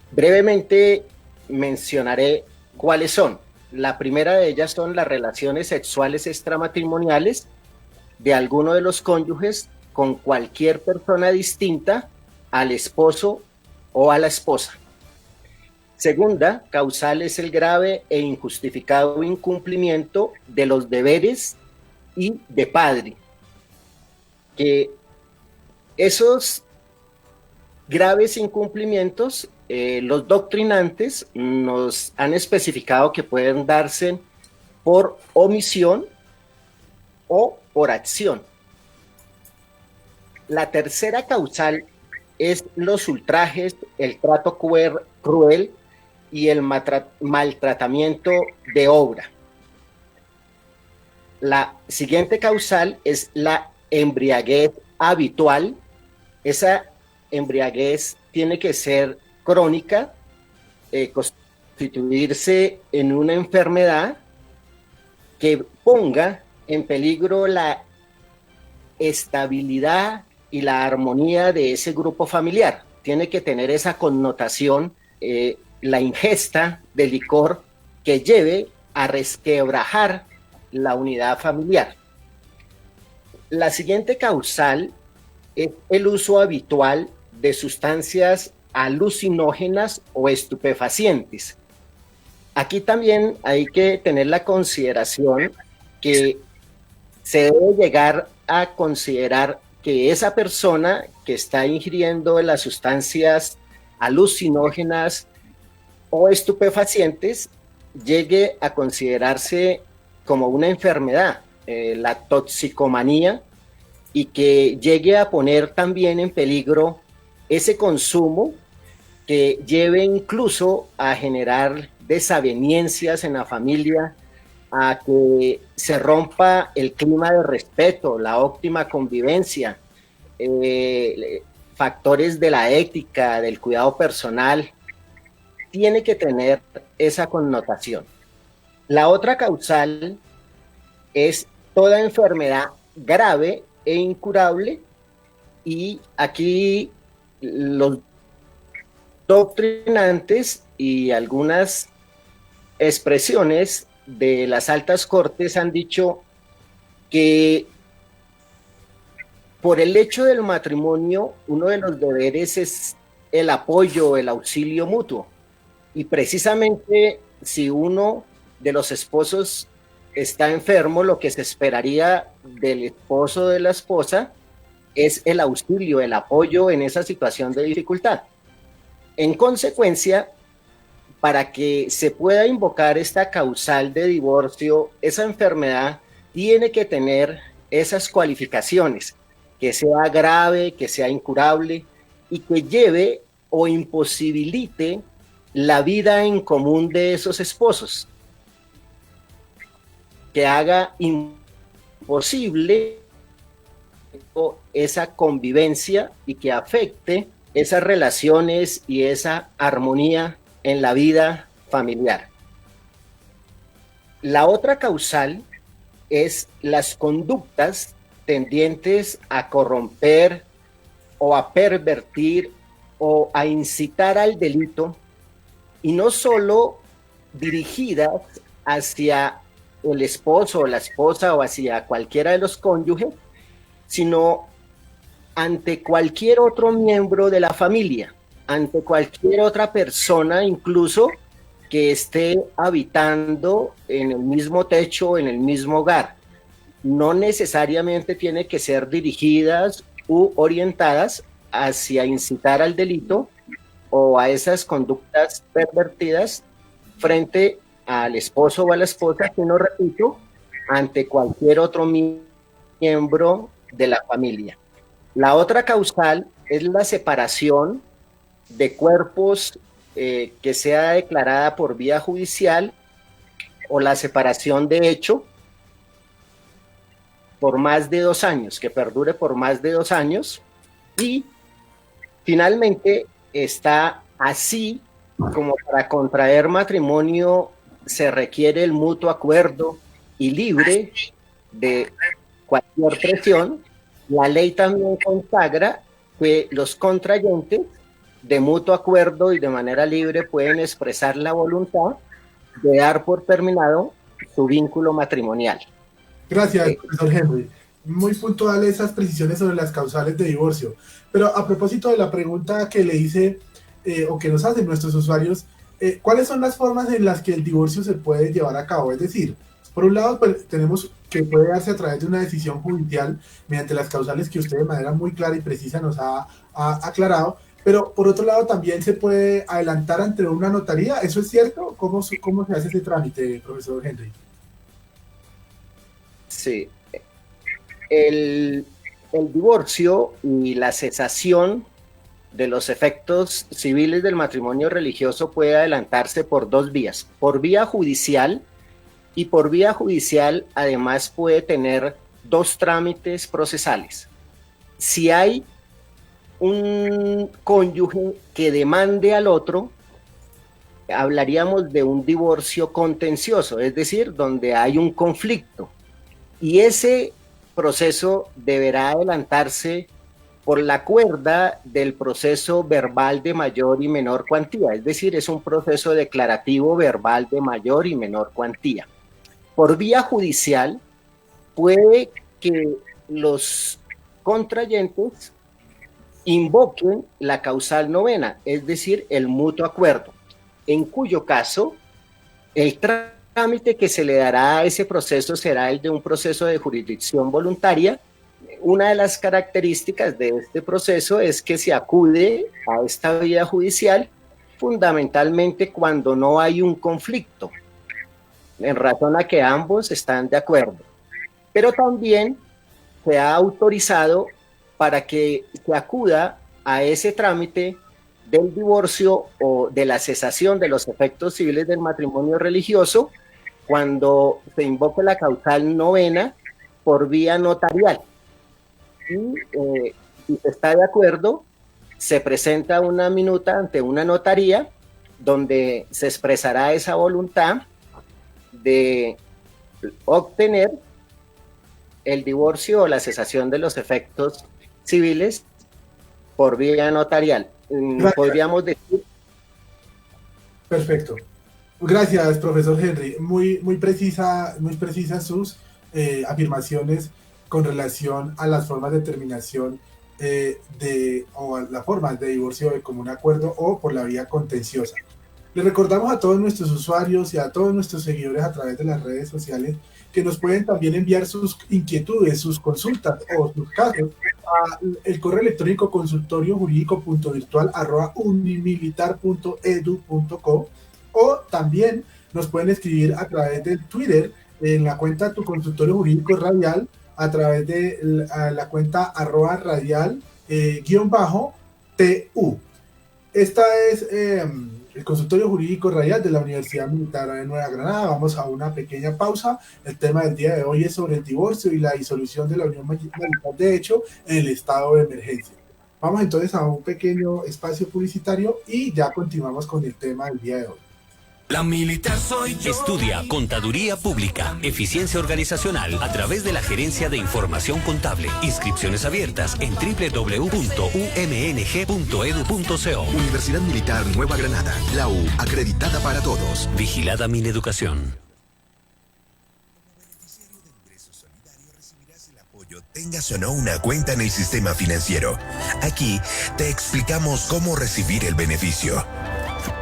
Brevemente mencionaré cuáles son. La primera de ellas son las relaciones sexuales extramatrimoniales de alguno de los cónyuges con cualquier persona distinta al esposo o a la esposa. Segunda causal es el grave e injustificado incumplimiento de los deberes y de padre. Que esos graves incumplimientos, los doctrinantes nos han especificado que pueden darse por omisión o por acción. La tercera causal es los ultrajes, el trato cruel y el maltratamiento de obra. La siguiente causal es la embriaguez habitual. Esa embriaguez tiene que ser crónica, constituirse en una enfermedad que ponga en peligro la estabilidad y la armonía de ese grupo familiar. Tiene que tener esa connotación, la ingesta de licor que lleve a resquebrajar la unidad familiar. La siguiente causal es el uso habitual de sustancias alucinógenas o estupefacientes. Aquí también hay que tener la consideración que se debe llegar a considerar que esa persona que está ingiriendo las sustancias alucinógenas o estupefacientes llegue a considerarse como una enfermedad, la toxicomanía, y que llegue a poner también en peligro ese consumo que lleve incluso a generar desavenencias en la familia, a que se rompa el clima de respeto, la óptima convivencia, factores de la ética, del cuidado personal, tiene que tener esa connotación. La otra causal es toda enfermedad grave e incurable, y aquí los doctrinantes y algunas expresiones de las altas cortes han dicho que por el hecho del matrimonio, uno de los deberes es el apoyo, el auxilio mutuo, y precisamente si uno de los esposos está enfermo, lo que se esperaría del esposo o de la esposa es el auxilio, el apoyo en esa situación de dificultad. En consecuencia, para que se pueda invocar esta causal de divorcio, esa enfermedad tiene que tener esas cualificaciones, que sea grave, que sea incurable y que lleve o imposibilite la vida en común de esos esposos, que haga imposible esa convivencia y que afecte esas relaciones y esa armonía en la vida familiar. La otra causal es las conductas tendientes a corromper o a pervertir o a incitar al delito, y no solo dirigidas hacia el esposo o la esposa o hacia cualquiera de los cónyuges, sino ante cualquier otro miembro de la familia, ante cualquier otra persona, incluso que esté habitando en el mismo techo, en el mismo hogar. No necesariamente tiene que ser dirigidas u orientadas hacia incitar al delito o a esas conductas pervertidas frente al esposo o a la esposa, sino, repito, ante cualquier otro miembro de la familia. La otra causal es la separación de cuerpos que sea declarada por vía judicial, o la separación de hecho por más de 2 años, que perdure por más de 2 años. Y finalmente está así como para contraer matrimonio se requiere el mutuo acuerdo y libre de cualquier presión. La ley también consagra que los contrayentes de mutuo acuerdo y de manera libre pueden expresar la voluntad de dar por terminado su vínculo matrimonial. Gracias, profesor Henry. Muy puntuales esas precisiones sobre las causales de divorcio. Pero a propósito de la pregunta que le hice o que nos hacen nuestros usuarios, ¿cuáles son las formas en las que el divorcio se puede llevar a cabo? Es decir, por un lado, pues, tenemos que puede darse a través de una decisión judicial mediante las causales que usted de manera muy clara y precisa nos ha aclarado, pero por otro lado también se puede adelantar ante una notaría. ¿Eso es cierto? ¿Cómo se hace ese trámite, profesor Henry? Sí. El divorcio y la cesación de los efectos civiles del matrimonio religioso puede adelantarse por dos vías, por vía judicial, y por vía judicial además puede tener dos trámites procesales. Si hay un cónyuge que demande al otro, hablaríamos de un divorcio contencioso, es decir, donde hay un conflicto, y ese proceso deberá adelantarse por la cuerda del proceso verbal de mayor y menor cuantía, es decir, es un proceso declarativo verbal de mayor y menor cuantía. Por vía judicial, puede que los contrayentes invoquen la causal novena, es decir, el mutuo acuerdo, en cuyo caso el trámite que se le dará a ese proceso será el de un proceso de jurisdicción voluntaria. Una de las características de este proceso es que se acude a esta vía judicial fundamentalmente cuando no hay un conflicto, en razón a que ambos están de acuerdo. Pero también se ha autorizado para que se acuda a ese trámite del divorcio o de la cesación de los efectos civiles del matrimonio religioso cuando se invoque la causal novena por vía notarial. Y si se está de acuerdo, se presenta una minuta ante una notaría donde se expresará esa voluntad de obtener el divorcio o la cesación de los efectos civiles por vía notarial. Podríamos decir. Perfecto. Gracias, profesor Henry. Muy precisas sus afirmaciones con relación a las formas de terminación o a las formas de divorcio de común acuerdo o por la vía contenciosa. Le recordamos a todos nuestros usuarios y a todos nuestros seguidores a través de las redes sociales que nos pueden también enviar sus inquietudes, sus consultas o sus casos a el correo electrónico consultoriojurídico.virtual@unimilitar.edu.co, o también nos pueden escribir a través del Twitter en la cuenta Tu Consultorio Jurídico Radial, a través de la cuenta @radial_TU. Esta es el Consultorio Jurídico Radial de la Universidad Militar de Nueva Granada. Vamos a una pequeña pausa. El tema del día de hoy es sobre el divorcio y la disolución de la unión marital de hecho en el estado de emergencia. Vamos entonces a un pequeño espacio publicitario y ya continuamos con el tema del día de hoy. La militar soy yo. Estudia Contaduría Pública, Eficiencia Organizacional a través de la Gerencia de Información Contable. Inscripciones abiertas en www.umng.edu.co. Universidad Militar Nueva Granada, la U, acreditada para todos. Vigilada Mineducación. Tengas o no una cuenta en el sistema financiero. Aquí te explicamos cómo recibir el beneficio.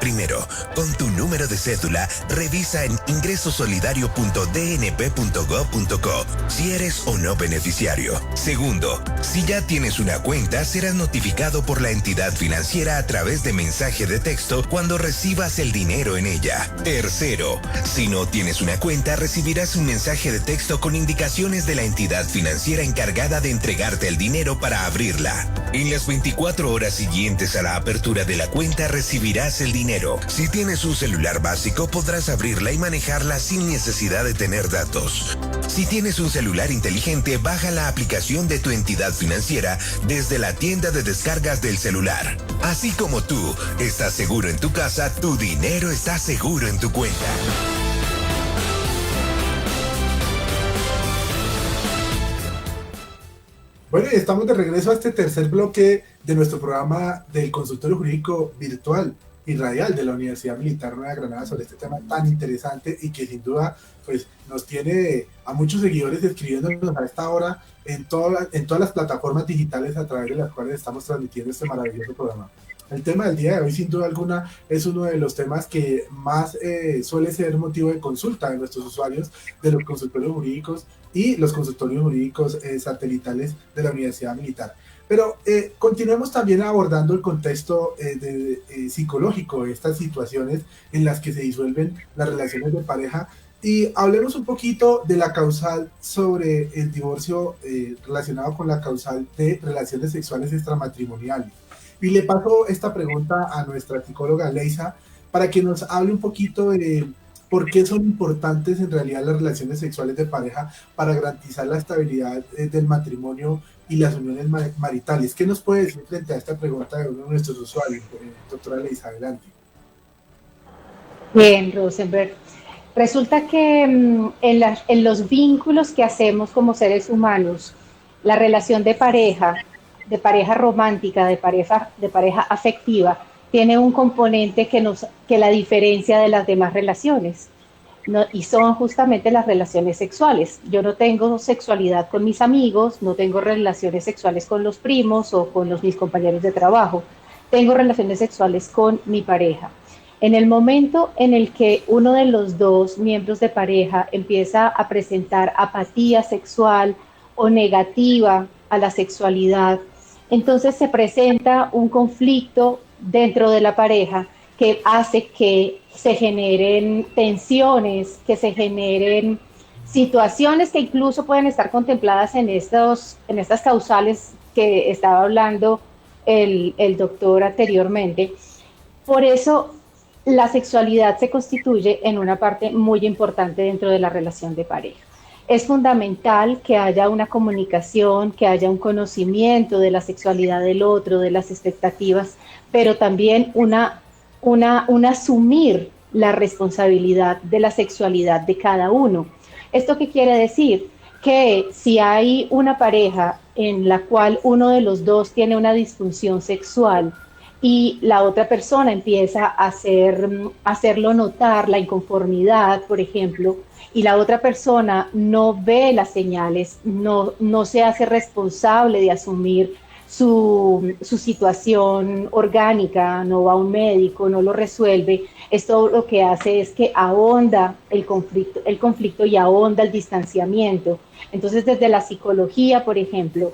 Primero, con tu número de cédula, revisa en ingresosolidario.dnp.gov.co si eres o no beneficiario. Segundo, si ya tienes una cuenta, serás notificado por la entidad financiera a través de mensaje de texto cuando recibas el dinero en ella. Tercero, si no tienes una cuenta, recibirás un mensaje de texto con indicaciones de la entidad financiera encargada de entregarte el dinero para abrirla. En las 24 horas siguientes a la apertura de la cuenta recibirás el dinero. Si tienes un celular básico, podrás abrirla y manejarla sin necesidad de tener datos. Si tienes un celular inteligente, baja la aplicación de tu entidad financiera desde la tienda de descargas del celular. Así como tú estás seguro en tu casa, tu dinero está seguro en tu cuenta. Bueno, y estamos de regreso a este tercer bloque de nuestro programa del Consultorio Jurídico Virtual. y radial de la Universidad Militar Nueva Granada sobre este tema tan interesante y que sin duda pues nos tiene a muchos seguidores escribiéndonos a esta hora en todas las plataformas digitales a través de las cuales estamos transmitiendo este maravilloso programa. El tema del día de hoy, sin duda alguna, es uno de los temas que más suele ser motivo de consulta de nuestros usuarios, de los consultorios jurídicos y los consultorios jurídicos satelitales de la Universidad Militar. Pero continuemos también abordando el contexto psicológico de estas situaciones en las que se disuelven las relaciones de pareja y hablemos un poquito de la causal sobre el divorcio relacionado con la causal de relaciones sexuales extramatrimoniales. Y le paso esta pregunta a nuestra psicóloga Leisa para que nos hable un poquito de por qué son importantes en realidad las relaciones sexuales de pareja para garantizar la estabilidad del matrimonio y las uniones maritales. ¿Qué nos puede decir frente a esta pregunta de uno de nuestros usuarios? Doctora Leisa, adelante. Bien, Rosenberg. Resulta que en los vínculos que hacemos como seres humanos, la relación de pareja romántica, de pareja afectiva, tiene un componente que la diferencia de las demás relaciones, ¿no? Y son justamente las relaciones sexuales. Yo no tengo sexualidad con mis amigos, no tengo relaciones sexuales con los primos o con mis compañeros de trabajo, tengo relaciones sexuales con mi pareja. En el momento en el que uno de los dos miembros de pareja empieza a presentar apatía sexual o negativa a la sexualidad, entonces se presenta un conflicto dentro de la pareja que hace que se generen tensiones, que se generen situaciones que incluso pueden estar contempladas en estas causales que estaba hablando el doctor anteriormente. Por eso la sexualidad se constituye en una parte muy importante dentro de la relación de pareja. Es fundamental que haya una comunicación, que haya un conocimiento de la sexualidad del otro, de las expectativas, pero también un asumir la responsabilidad de la sexualidad de cada uno. ¿Esto qué quiere decir? Que si hay una pareja en la cual uno de los dos tiene una disfunción sexual y la otra persona empieza a hacerlo notar, la inconformidad, por ejemplo, y la otra persona no ve las señales, no se hace responsable de asumir su situación orgánica, no va a un médico, no lo resuelve, esto lo que hace es que ahonda el conflicto y ahonda el distanciamiento. Entonces, desde la psicología, por ejemplo,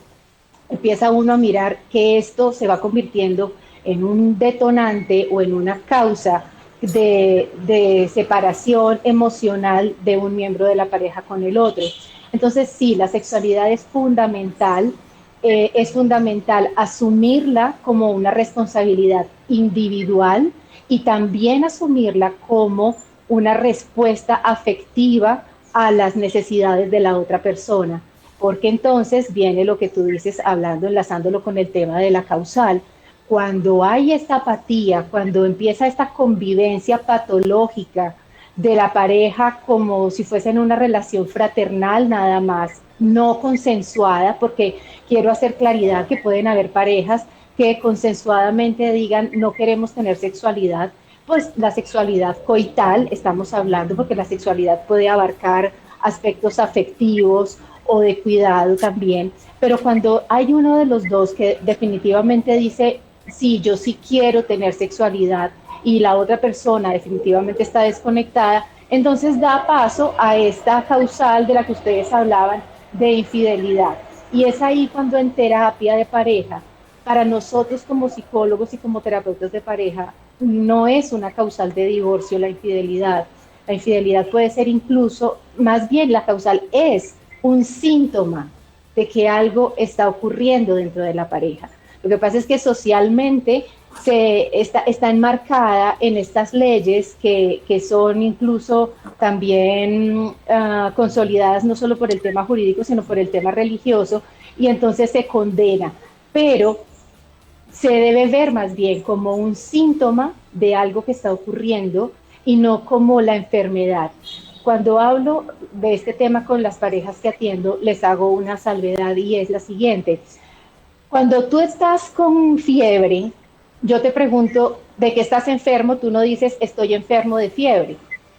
empieza uno a mirar que esto se va convirtiendo en un detonante o en una causa de separación emocional de un miembro de la pareja con el otro. Entonces, sí, la sexualidad es fundamental asumirla como una responsabilidad individual y también asumirla como una respuesta afectiva a las necesidades de la otra persona, porque entonces viene lo que tú dices, enlazándolo con el tema de la causal. Cuando hay esta apatía, cuando empieza esta convivencia patológica de la pareja como si fuesen una relación fraternal nada más, no consensuada, porque quiero hacer claridad que pueden haber parejas que consensuadamente digan no queremos tener sexualidad, pues la sexualidad coital estamos hablando, porque la sexualidad puede abarcar aspectos afectivos o de cuidado también, pero cuando hay uno de los dos que definitivamente dice sí, yo sí quiero tener sexualidad y la otra persona definitivamente está desconectada, entonces da paso a esta causal de la que ustedes hablaban de infidelidad. Y es ahí cuando en terapia de pareja, para nosotros como psicólogos y como terapeutas de pareja, no es una causal de divorcio la infidelidad. La infidelidad puede ser incluso, más bien la causal es un síntoma de que algo está ocurriendo dentro de la pareja. Lo que pasa es que socialmente está enmarcada en estas leyes que son incluso también consolidadas no solo por el tema jurídico, sino por el tema religioso, y entonces se condena. Pero se debe ver más bien como un síntoma de algo que está ocurriendo y no como la enfermedad. Cuando hablo de este tema con las parejas que atiendo, les hago una salvedad y es la siguiente. Cuando tú estás con fiebre yo te pregunto de qué estás enfermo, tú no dices estoy enfermo de fiebre.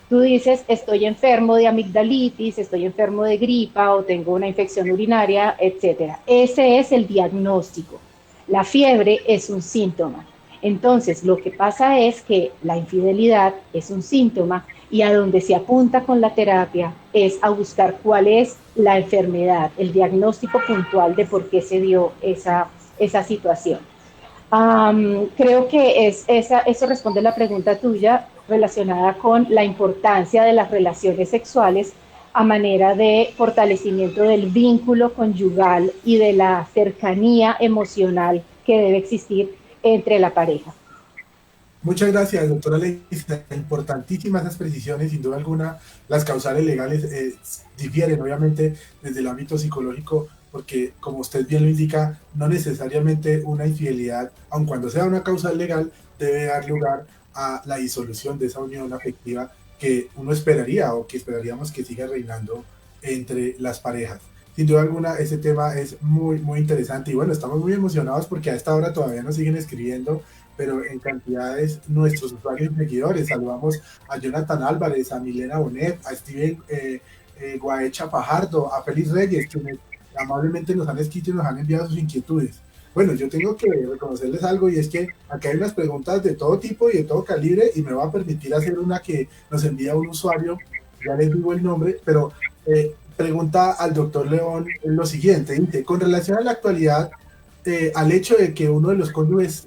Tú dices estoy enfermo de amigdalitis, estoy enfermo de gripa o tengo una infección urinaria, etcétera. Ese es el diagnóstico. La fiebre es un síntoma. Entonces, lo que pasa es que la infidelidad es un síntoma y a donde se apunta con la terapia es a buscar cuál es la enfermedad, el diagnóstico puntual de por qué se dio esa situación. Creo que eso responde a la pregunta tuya relacionada con la importancia de las relaciones sexuales a manera de fortalecimiento del vínculo conyugal y de la cercanía emocional que debe existir entre la pareja. Muchas gracias, doctora Leisa. Importantísimas esas precisiones, sin duda alguna. Las causales legales difieren, obviamente, desde el ámbito psicológico, porque, como usted bien lo indica, no necesariamente una infidelidad, aun cuando sea una causal legal, debe dar lugar a la disolución de esa unión afectiva que uno esperaría o que esperaríamos que siga reinando entre las parejas. Sin duda alguna, ese tema es muy, muy interesante y bueno, estamos muy emocionados porque a esta hora todavía nos siguen escribiendo, pero en cantidades nuestros usuarios y seguidores. Saludamos a Jonathan Álvarez, a Milena Bonet, a Steven Guaecha Fajardo, a Félix Reyes, quienes amablemente nos han escrito y nos han enviado sus inquietudes. Bueno, yo tengo que reconocerles algo y es que acá hay unas preguntas de todo tipo y de todo calibre y me va a permitir hacer una que nos envía un usuario, ya les digo el nombre, pero pregunta al doctor León lo siguiente, dice, con relación a la actualidad, al hecho de que uno de los cónyuges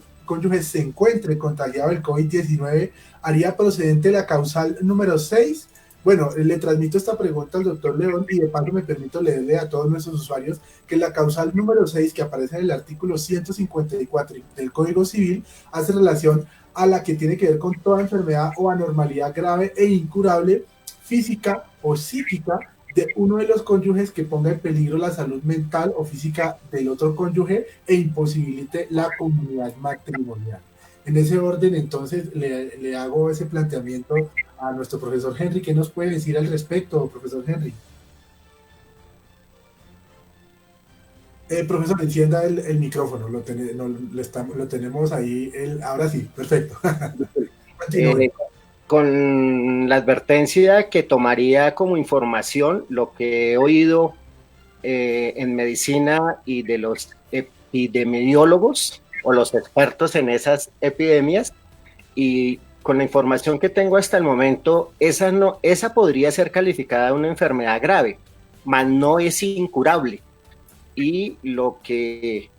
se encuentre contagiado del COVID-19, ¿haría procedente la causal número 6? Bueno, le transmito esta pregunta al doctor León y de paso me permito leerle a todos nuestros usuarios que la causal número 6, que aparece en el artículo 154 del Código Civil, hace relación a la que tiene que ver con toda enfermedad o anormalidad grave e incurable, física o psíquica, de uno de los cónyuges que ponga en peligro la salud mental o física del otro cónyuge e imposibilite la comunidad matrimonial. En ese orden, entonces, le hago ese planteamiento a nuestro profesor Henry. ¿Qué nos puede decir al respecto, profesor Henry? Profesor, encienda el micrófono, lo tenemos ahí, ahora sí, perfecto. Con la advertencia que tomaría como información lo que he oído en medicina y de los epidemiólogos o los expertos en esas epidemias, y con la información que tengo hasta el momento, esa podría ser calificada una enfermedad grave, mas no es incurable. Y lo que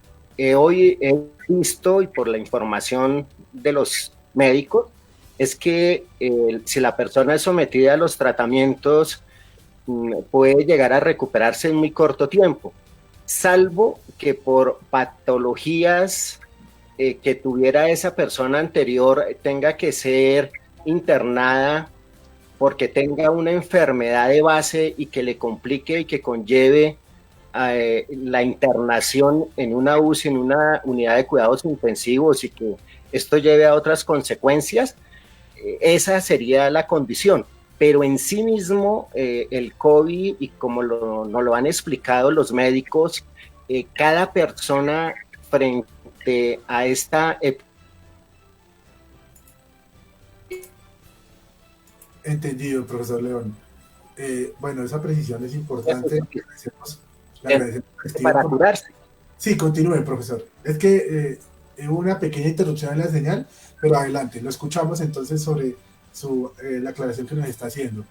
hoy he visto y por la información de los médicos es que si la persona es sometida a los tratamientos puede llegar a recuperarse en muy corto tiempo, salvo que por patologías que tuviera esa persona anterior tenga que ser internada porque tenga una enfermedad de base y que le complique y que conlleve la internación en una UCI, en una unidad de cuidados intensivos, y que esto lleve a otras consecuencias. Esa sería la condición, pero en sí mismo el COVID, y como nos lo han explicado los médicos, cada persona frente a esta... Entendido, profesor León. Bueno, esa precisión es importante. Para curarse. Sí, continúe, profesor. Es que hubo una pequeña interrupción en la señal, pero adelante, lo escuchamos entonces sobre la aclaración que nos está haciendo.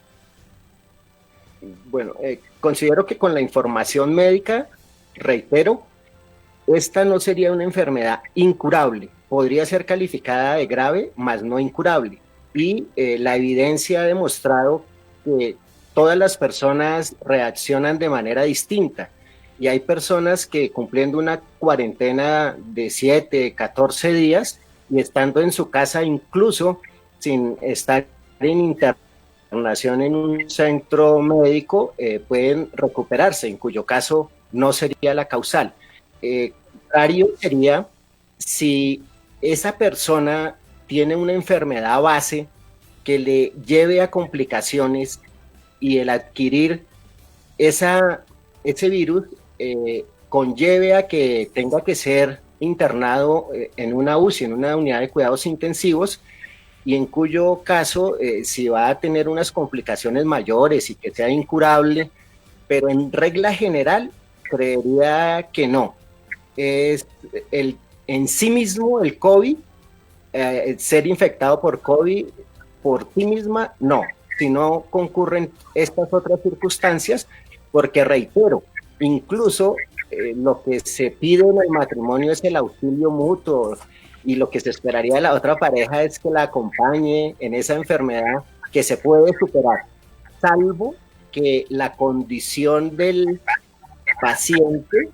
Bueno, considero que con la información médica, reitero, esta no sería una enfermedad incurable, podría ser calificada de grave, mas no incurable. Y la evidencia ha demostrado que todas las personas reaccionan de manera distinta. Y hay personas que cumpliendo una cuarentena de 7, 14 días y estando en su casa, incluso sin estar en internación en un centro médico, pueden recuperarse, en cuyo caso no sería la causal. Contrario sería si esa persona tiene una enfermedad base que le lleve a complicaciones y el adquirir ese virus conlleve a que tenga que ser internado en una UCI, en una unidad de cuidados intensivos, y en cuyo caso, si va a tener unas complicaciones mayores y que sea incurable, pero en regla general, creería que no. En sí mismo el COVID, ser infectado por COVID por sí misma, no, si no concurren estas otras circunstancias, porque reitero, incluso lo que se pide en el matrimonio es el auxilio mutuo, y lo que se esperaría de la otra pareja es que la acompañe en esa enfermedad que se puede superar, salvo que la condición del paciente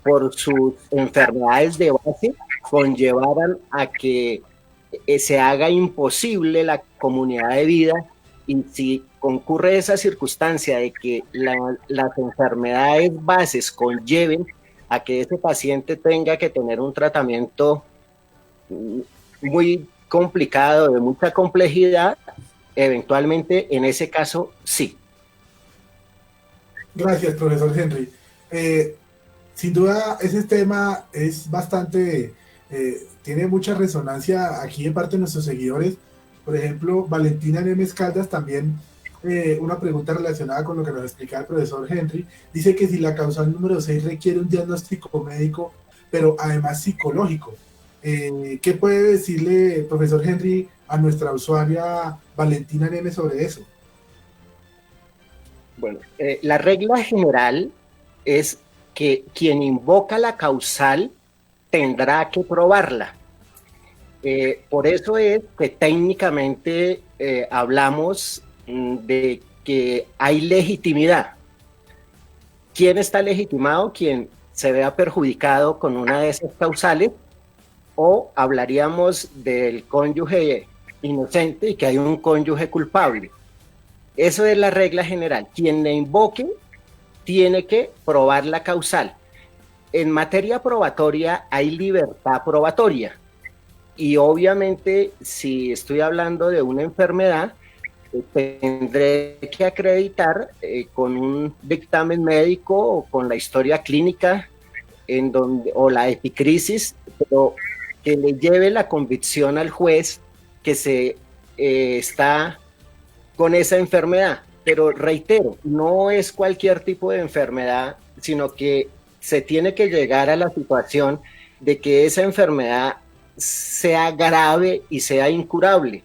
por sus enfermedades de base conllevaran a que se haga imposible la comunidad de vida, y si concurre esa circunstancia de que las enfermedades bases conlleven a que ese paciente tenga que tener un tratamiento muy complicado, de mucha complejidad, eventualmente en ese caso sí. Gracias, profesor Henry. Sin duda, ese tema es bastante, tiene mucha resonancia aquí de parte de nuestros seguidores. Por ejemplo, Valentina Nemes Caldas también, una pregunta relacionada con lo que nos explicaba el profesor Henry, dice que si la causal número 6 requiere un diagnóstico médico, pero además psicológico. ¿Qué puede decirle, profesor Henry, a nuestra usuaria Valentina Nemes sobre eso? Bueno, la regla general es que quien invoca la causal tendrá que probarla. Por eso es que técnicamente hablamos de que hay legitimidad. ¿Quién está legitimado? Quien se vea perjudicado con una de esas causales, o hablaríamos del cónyuge inocente y que hay un cónyuge culpable. Eso es la regla general. Quien le invoque tiene que probar la causal. En materia probatoria hay libertad probatoria, y obviamente si estoy hablando de una enfermedad, tendré que acreditar con un dictamen médico o con la historia clínica o la epicrisis, pero que le lleve la convicción al juez que se está con esa enfermedad. Pero reitero, no es cualquier tipo de enfermedad, sino que se tiene que llegar a la situación de que esa enfermedad sea grave y sea incurable,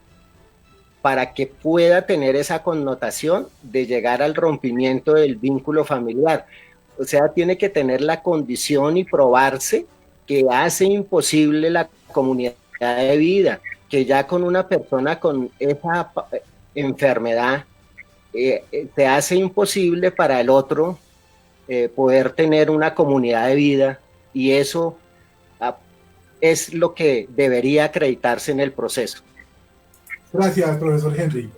para que pueda tener esa connotación de llegar al rompimiento del vínculo familiar. O sea, tiene que tener la condición y probarse que hace imposible la comunidad de vida, que ya con una persona con esa enfermedad se hace imposible para el otro poder tener una comunidad de vida, y eso es lo que debería acreditarse en el proceso. Gracias, profesor Henry.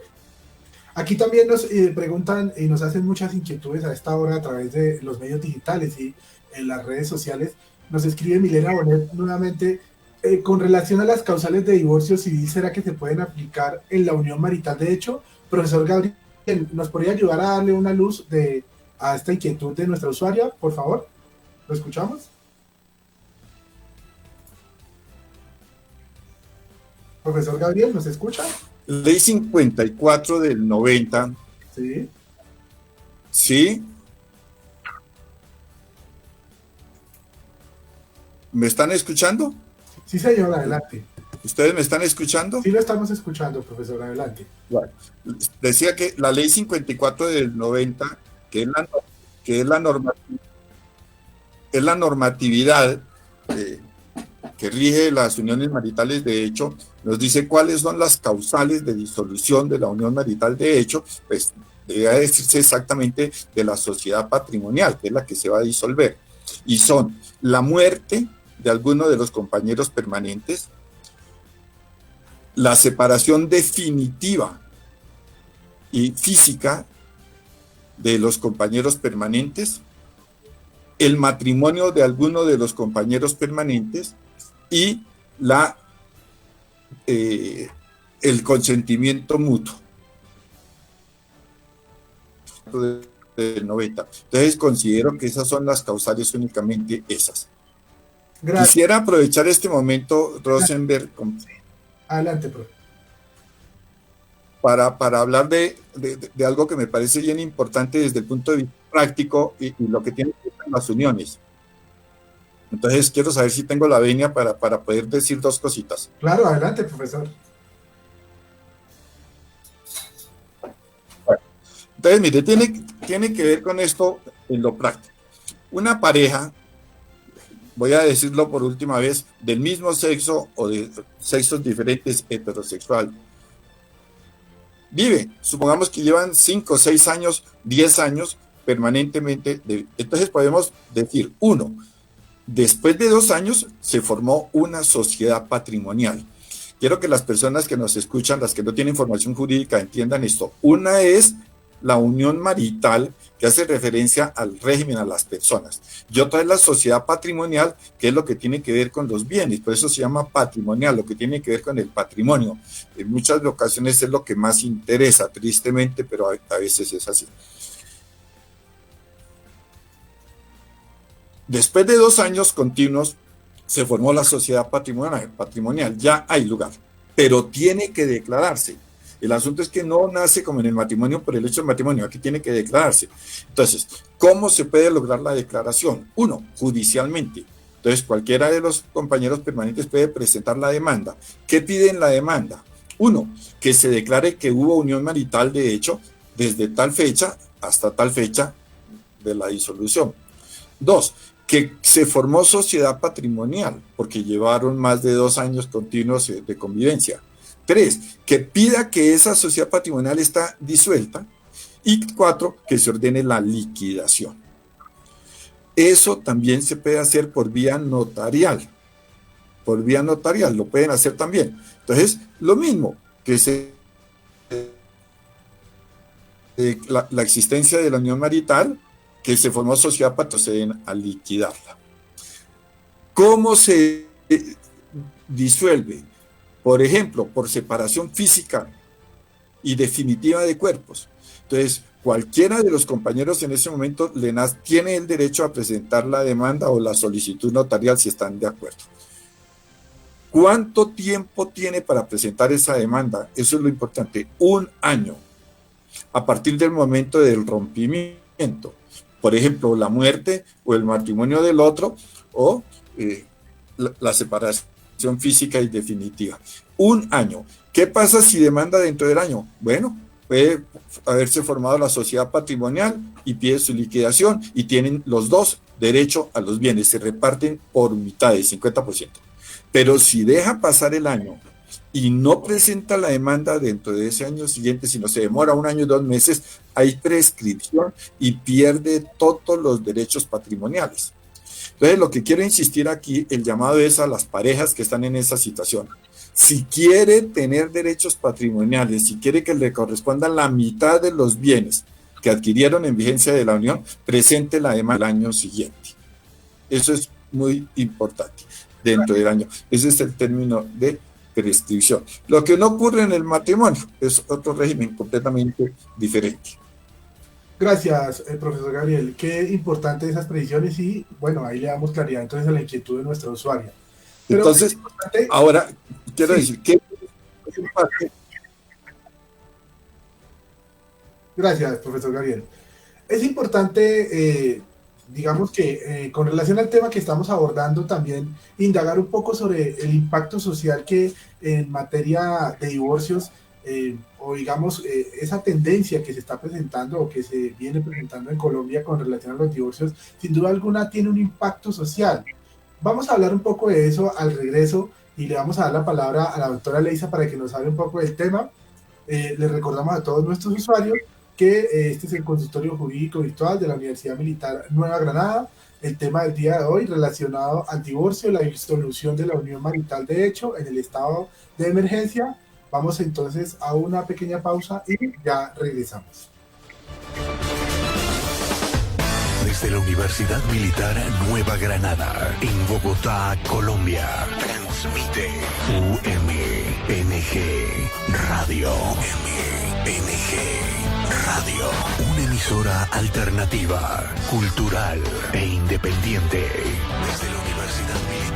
Aquí también nos preguntan y nos hacen muchas inquietudes a esta hora a través de los medios digitales y en las redes sociales. Nos escribe Milena Bonet nuevamente, con relación a las causales de divorcio civil, ¿será que se pueden aplicar en la unión marital de hecho? Profesor Gabriel, ¿nos podría ayudar a darle una luz a esta inquietud de nuestra usuaria, por favor? ¿Lo escuchamos? Profesor Gabriel, ¿nos escucha? Ley 54 del 90. Sí. ¿Sí? ¿Me están escuchando? Sí, señor, adelante. ¿Ustedes me están escuchando? Sí, lo estamos escuchando, profesor, adelante. Bueno, decía que la ley 54 del 90, que es la normatividad que rige las uniones maritales de hecho, nos dice cuáles son las causales de disolución de la unión marital de hecho, pues debe decirse exactamente de la sociedad patrimonial, que es la que se va a disolver, y son la muerte de alguno de los compañeros permanentes, la separación definitiva y física de los compañeros permanentes, el matrimonio de alguno de los compañeros permanentes y el consentimiento mutuo del 90. Entonces considero que esas son las causales, únicamente esas. Gracias. Quisiera aprovechar este momento, Rosenberg, Adelante, profe. Para hablar de algo que me parece bien importante desde el punto de vista práctico y lo que tiene que ver con las uniones. Entonces, quiero saber si tengo la venia para poder decir dos cositas. Claro, adelante, profesor. Bueno, entonces, mire, tiene que ver con esto en lo práctico. Una pareja, voy a decirlo por última vez, del mismo sexo o de sexos diferentes heterosexual, vive, supongamos que llevan 5, 6 años, 10 años permanentemente. Entonces podemos decir, 1, después de 2 años se formó una sociedad patrimonial. Quiero que las personas que nos escuchan, las que no tienen formación jurídica, entiendan esto. Una es la unión marital, que hace referencia al régimen, a las personas. Y otra es la sociedad patrimonial, que es lo que tiene que ver con los bienes. Por eso se llama patrimonial, lo que tiene que ver con el patrimonio. En muchas ocasiones es lo que más interesa, tristemente, pero a veces es así. Después de 2 años continuos, se formó la sociedad patrimonial. Ya hay lugar, pero tiene que declararse. El asunto es que no nace como en el matrimonio por el hecho del matrimonio, aquí tiene que declararse. Entonces, ¿cómo se puede lograr la declaración? 1, judicialmente. Entonces, cualquiera de los compañeros permanentes puede presentar la demanda. ¿Qué pide en la demanda? 1, que se declare que hubo unión marital de hecho desde tal fecha hasta tal fecha de la disolución. 2, que se formó sociedad patrimonial porque llevaron más de 2 años continuos de convivencia. 3, que pida que esa sociedad patrimonial está disuelta. Y 4, que se ordene la liquidación. Eso también se puede hacer por vía notarial. Por vía notarial lo pueden hacer también. Entonces, lo mismo que la existencia de la unión marital, que se formó sociedad proceden a liquidarla. ¿Cómo se disuelve? Por ejemplo, por separación física y definitiva de cuerpos. Entonces, cualquiera de los compañeros en ese momento tiene el derecho a presentar la demanda o la solicitud notarial si están de acuerdo. ¿Cuánto tiempo tiene para presentar esa demanda? Eso es lo importante. 1 año. A partir del momento del rompimiento. Por ejemplo, la muerte o el matrimonio del otro o la separación física y definitiva. 1 año. ¿Qué pasa si demanda dentro del año? Bueno, puede haberse formado la sociedad patrimonial y pide su liquidación y tienen los dos derecho a los bienes, se reparten por mitades, 50%. Pero si deja pasar el año y no presenta la demanda dentro de ese año siguiente, sino se demora 1 año y 2 meses, hay prescripción y pierde todos los derechos patrimoniales. Entonces, lo que quiero insistir aquí, el llamado es a las parejas que están en esa situación. Si quiere tener derechos patrimoniales, si quiere que le corresponda la mitad de los bienes que adquirieron en vigencia de la unión, presente la demanda el año siguiente. Eso es muy importante, dentro del año. Ese es el término de prescripción. Lo que no ocurre en el matrimonio es otro régimen completamente diferente. Gracias, profesor Gabriel. Qué importante esas precisiones y, bueno, ahí le damos claridad entonces a la inquietud de nuestro usuario. Pero entonces, ahora, quiero decir que... Gracias, profesor Gabriel. Es importante, digamos que con relación al tema que estamos abordando, también indagar un poco sobre el impacto social que en materia de divorcios o digamos esa tendencia que se está presentando o que se viene presentando en Colombia con relación a los divorcios, sin duda alguna tiene un impacto social. Vamos a hablar un poco de eso al regreso y le vamos a dar la palabra a la doctora Leisa para que nos hable un poco del tema. Les recordamos a todos nuestros usuarios que este es el consultorio jurídico virtual de la Universidad Militar Nueva Granada. El tema del día de hoy relacionado al divorcio, la disolución de la unión marital de hecho en el estado de emergencia. Vamos entonces a una pequeña pausa y ya regresamos. Desde la Universidad Militar Nueva Granada, en Bogotá, Colombia, transmite UMNG Radio. UMNG Radio, una emisora alternativa, cultural e independiente. Desde la Universidad Militar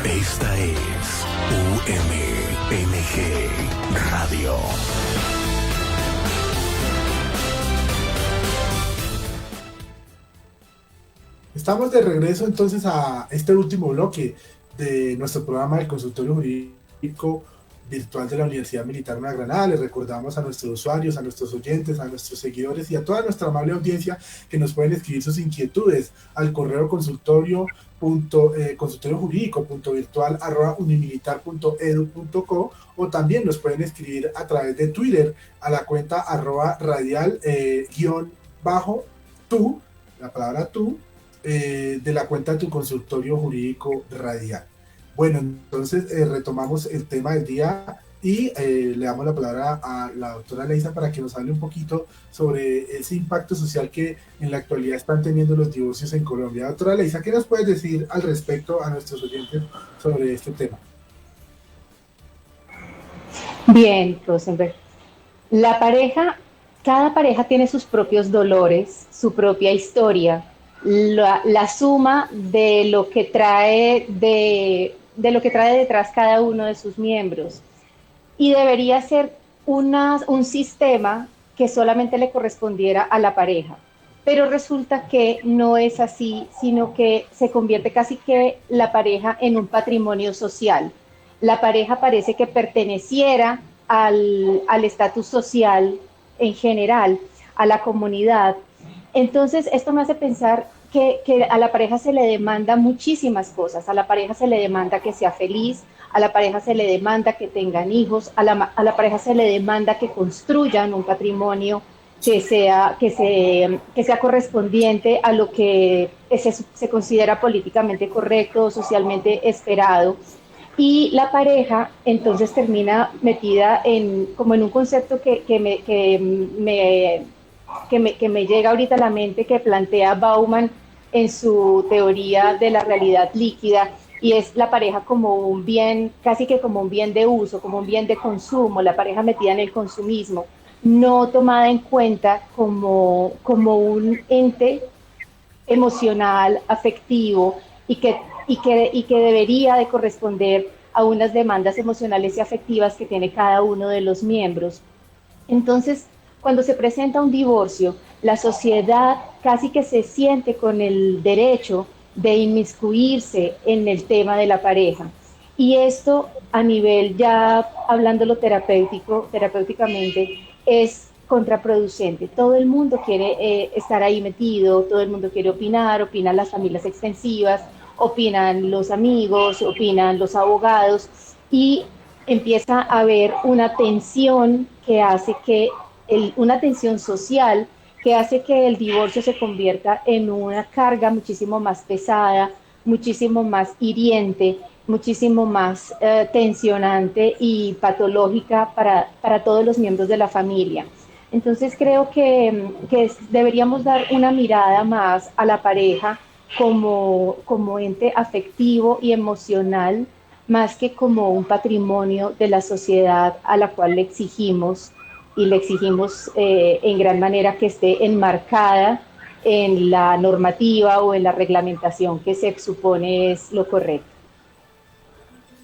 Esta es UMMG Radio. Estamos de regreso entonces a este último bloque de nuestro programa del Consultorio Jurídico Virtual de la Universidad Militar Nueva Granada. Les recordamos a nuestros usuarios, a nuestros oyentes, a nuestros seguidores y a toda nuestra amable audiencia que nos pueden escribir sus inquietudes al correo consultorio.virtual@unimilitar.edu.co, o también nos pueden escribir a través de Twitter a la cuenta @radial_tu, la palabra tú, de la cuenta de tu consultorio jurídico radial. Bueno, entonces retomamos el tema del día y le damos la palabra a la doctora Leisa para que nos hable un poquito sobre ese impacto social que en la actualidad están teniendo los divorcios en Colombia. Doctora Leisa, ¿qué nos puedes decir al respecto a nuestros oyentes sobre este tema? Bien, Rosenberg. Cada pareja tiene sus propios dolores, su propia historia, la suma de lo que trae detrás cada uno de sus miembros, y debería ser un sistema que solamente le correspondiera a la pareja, pero resulta que no es así, sino que se convierte casi que la pareja en un patrimonio social. La pareja parece que perteneciera al estatus social en general, a la comunidad. Entonces, esto me hace pensar que a la pareja se le demanda muchísimas cosas. A la pareja se le demanda que sea feliz, a la pareja se le demanda que tengan hijos, a la pareja se le demanda que construyan un patrimonio que sea correspondiente a lo que se considera políticamente correcto o socialmente esperado. Y la pareja entonces termina metida como en un concepto que me llega ahorita a la mente, que plantea Bauman en su teoría de la realidad líquida, y es la pareja como un bien, casi que como un bien de uso, como un bien de consumo, la pareja metida en el consumismo, no tomada en cuenta como un ente emocional, afectivo, y que debería de corresponder a unas demandas emocionales y afectivas que tiene cada uno de los miembros. Entonces, cuando se presenta un divorcio, la sociedad casi que se siente con el derecho de inmiscuirse en el tema de la pareja. Y esto, a nivel ya hablándolo terapéuticamente, es contraproducente. Todo el mundo quiere estar ahí metido, todo el mundo quiere opinar, opinan las familias extensivas, opinan los amigos, opinan los abogados, y empieza a haber una tensión que hace que una tensión social que hace que el divorcio se convierta en una carga muchísimo más pesada, muchísimo más hiriente, muchísimo más tensionante y patológica para todos los miembros de la familia. Entonces creo que deberíamos dar una mirada más a la pareja como ente afectivo y emocional, más que como un patrimonio de la sociedad a la cual le exigimos en gran manera que esté enmarcada en la normativa o en la reglamentación que se supone es lo correcto.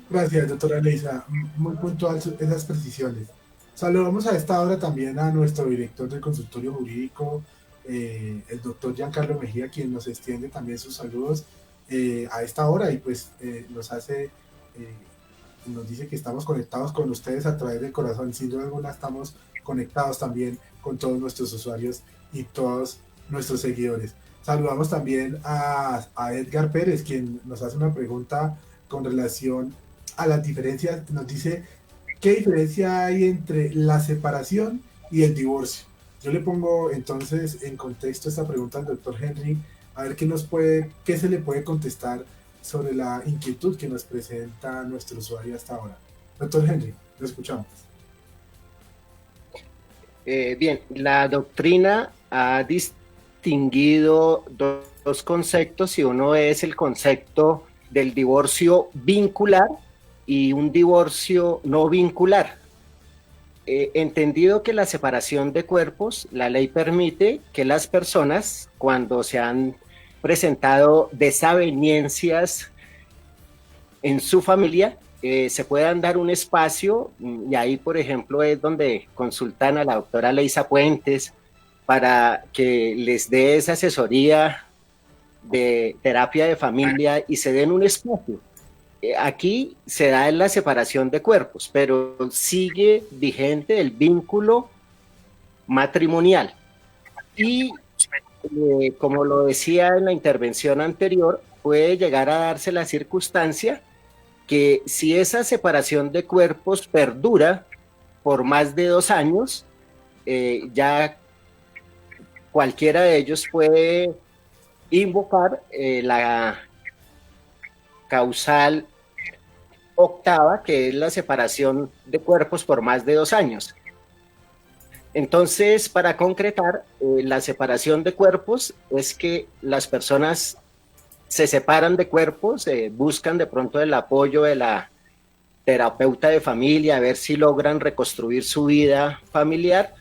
Gracias, doctora Leisa. Muy puntual esas precisiones. Saludamos a esta hora también a nuestro director del consultorio jurídico, el doctor Giancarlo Mejía, quien nos extiende también sus saludos a esta hora, y pues nos dice que estamos conectados con ustedes a través del corazón. Sin duda alguna estamos conectados también con todos nuestros usuarios y todos nuestros seguidores. Saludamos también a Edgar Pérez, quien nos hace una pregunta con relación a las diferencias. Nos dice, ¿qué diferencia hay entre la separación y el divorcio? Yo le pongo entonces en contexto esta pregunta al doctor Henry, a ver qué se le puede contestar sobre la inquietud que nos presenta nuestro usuario hasta ahora. Doctor Henry, lo escuchamos. Bien, la doctrina ha distinguido dos conceptos, y uno es el concepto del divorcio vincular y un divorcio no vincular. Entendido que la separación de cuerpos, la ley permite que las personas, cuando se han presentado desavenencias en su familia, se puedan dar un espacio, y ahí, por ejemplo, es donde consultan a la doctora Leisa Puentes para que les dé esa asesoría de terapia de familia y se den un espacio. Aquí se da en la separación de cuerpos, pero sigue vigente el vínculo matrimonial. Y como lo decía en la intervención anterior, puede llegar a darse la circunstancia que si esa separación de cuerpos perdura por más de 2 años, ya cualquiera de ellos puede invocar la causal octava, que es la separación de cuerpos por más de 2 años. Entonces, para concretar, la separación de cuerpos es que las personas se separan de cuerpos, buscan de pronto el apoyo de la terapeuta de familia, a ver si logran reconstruir su vida familiar.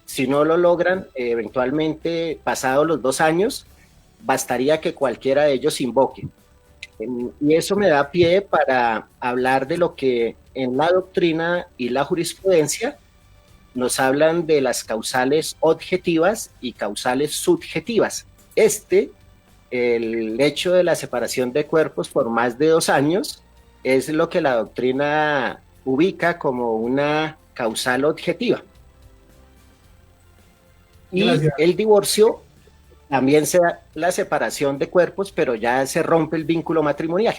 Si no lo logran, eventualmente, pasados los 2 años, bastaría que cualquiera de ellos invoque. Y eso me da pie para hablar de lo que en la doctrina y la jurisprudencia nos hablan de las causales objetivas y causales subjetivas. El hecho de la separación de cuerpos por más de 2 años es lo que la doctrina ubica como una causal objetiva. Y gracias. El divorcio también se da la separación de cuerpos, pero ya se rompe el vínculo matrimonial.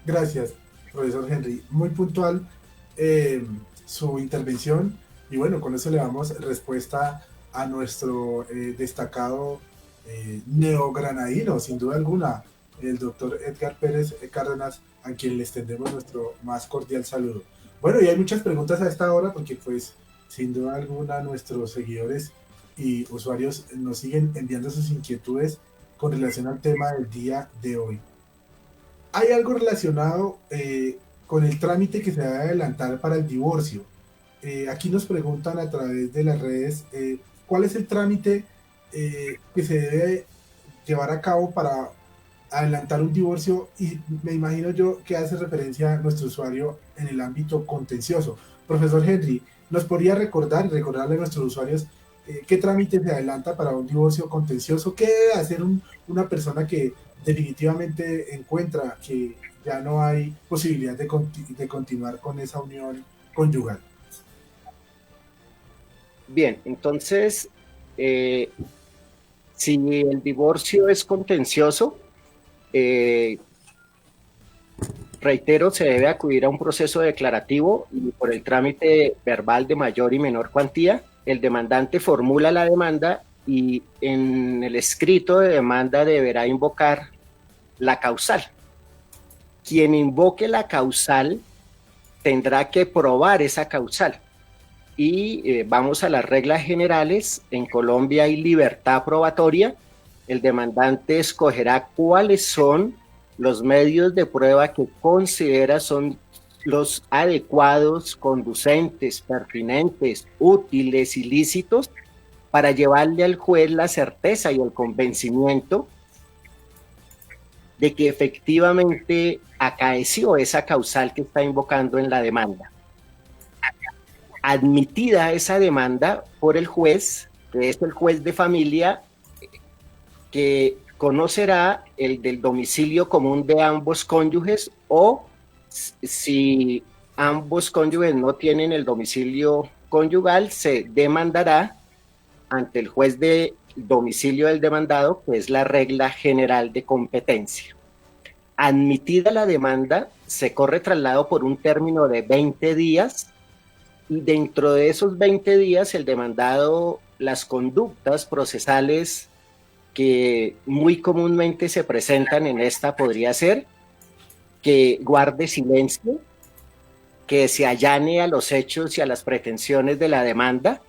Gracias, profesor Henry. Muy puntual su intervención, y bueno, con eso le damos respuesta a nuestro destacado neogranadino, sin duda alguna, el doctor Edgar Pérez Cárdenas, a quien le extendemos nuestro más cordial saludo. Bueno, y hay muchas preguntas a esta hora, porque pues sin duda alguna nuestros seguidores y usuarios nos siguen enviando sus inquietudes con relación al tema del día de hoy. Hay algo relacionado con el trámite que se debe adelantar para el divorcio. Aquí nos preguntan a través de las redes cuál es el trámite que se debe llevar a cabo para adelantar un divorcio, y me imagino yo que hace referencia a nuestro usuario en el ámbito contencioso. Profesor Henry, ¿nos podría recordarle a nuestros usuarios qué trámite se adelanta para un divorcio contencioso? ¿Qué debe hacer una persona que definitivamente encuentra que ya no hay posibilidad de continuar con esa unión conyugal? Bien, entonces, si el divorcio es contencioso, reitero, se debe acudir a un proceso declarativo y por el trámite verbal de mayor y menor cuantía. El demandante formula la demanda y en el escrito de demanda deberá invocar la causal. Quien invoque la causal tendrá que probar esa causal. Y vamos a las reglas generales. En Colombia hay libertad probatoria. El demandante escogerá cuáles son los medios de prueba que considera son los adecuados, conducentes, pertinentes, útiles y lícitos para llevarle al juez la certeza y el convencimiento de que efectivamente acaeció esa causal que está invocando en la demanda. Admitida esa demanda por el juez, que es el juez de familia, que conocerá el del domicilio común de ambos cónyuges, o si ambos cónyuges no tienen el domicilio conyugal, se demandará ante el juez de domicilio del demandado, que es la regla general de competencia. Admitida la demanda, se corre traslado por un término de 20 días y dentro de esos 20 días el demandado, las conductas procesales que muy comúnmente se presentan en esta podría ser que guarde silencio, que se allane a los hechos y a las pretensiones de la demanda,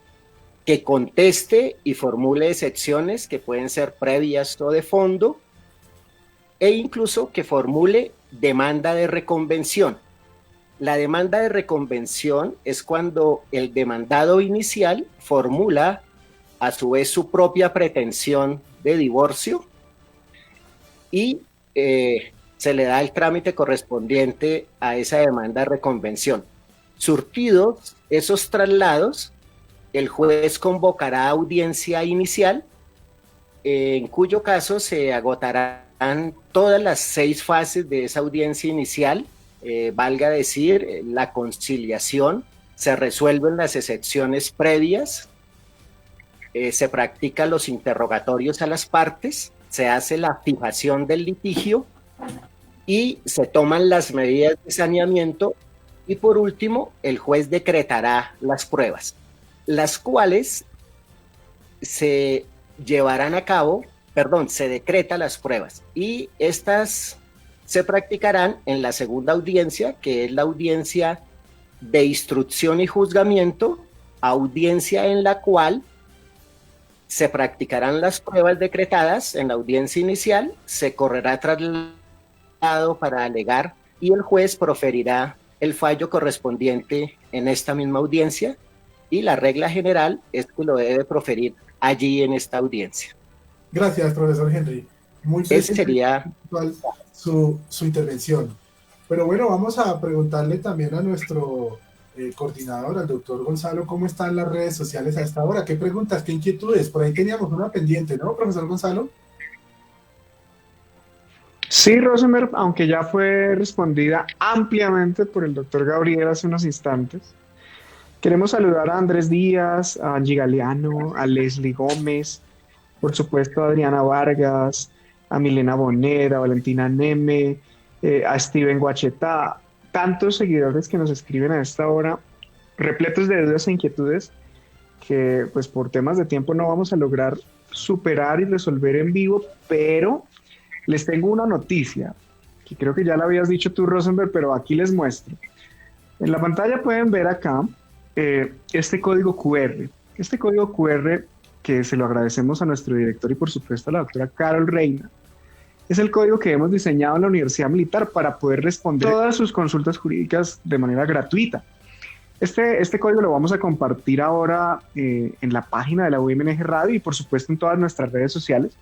que conteste y formule excepciones que pueden ser previas o de fondo, e incluso que formule demanda de reconvención. La demanda de reconvención es cuando el demandado inicial formula a su vez su propia pretensión de divorcio y se le da el trámite correspondiente a esa demanda de reconvención. Surtidos esos traslados, el juez convocará audiencia inicial, en cuyo caso se agotarán todas las 6 fases de esa audiencia inicial, valga decir, la conciliación, se resuelven las excepciones previas, se practican los interrogatorios a las partes, se hace la fijación del litigio y se toman las medidas de saneamiento y por último el juez decretará las pruebas, las cuales se llevarán a cabo, se decreta las pruebas y estas se practicarán en la segunda audiencia, que es la audiencia de instrucción y juzgamiento, audiencia en la cual se practicarán las pruebas decretadas. En la audiencia inicial se correrá traslado para alegar y el juez proferirá el fallo correspondiente en esta misma audiencia y la regla general es que lo debe proferir allí en esta audiencia. Gracias, profesor Henry. Muy sería su intervención. Pero bueno, vamos a preguntarle también a nuestro coordinador, al doctor Gonzalo, ¿cómo están las redes sociales a esta hora? ¿Qué preguntas, qué inquietudes? Por ahí teníamos una pendiente, ¿no, profesor Gonzalo? Sí, Rosenberg, aunque ya fue respondida ampliamente por el doctor Gabriel hace unos instantes. Queremos saludar a Andrés Díaz, a Angie Galeano, a Leslie Gómez, por supuesto a Adriana Vargas, a Milena Bonet, a Valentina Neme, a Steven Guacheta, tantos seguidores que nos escriben a esta hora, repletos de dudas e inquietudes que pues por temas de tiempo no vamos a lograr superar y resolver en vivo, pero les tengo una noticia, que creo que ya la habías dicho tú, Rosenberg, pero aquí les muestro. En la pantalla pueden ver acá este código QR. Este código QR, que se lo agradecemos a nuestro director y por supuesto a la doctora Carol Reina, es el código que hemos diseñado en la Universidad Militar para poder responder todas sus consultas jurídicas de manera gratuita. Este código lo vamos a compartir ahora en la página de la UMNG Radio y por supuesto en todas nuestras redes sociales,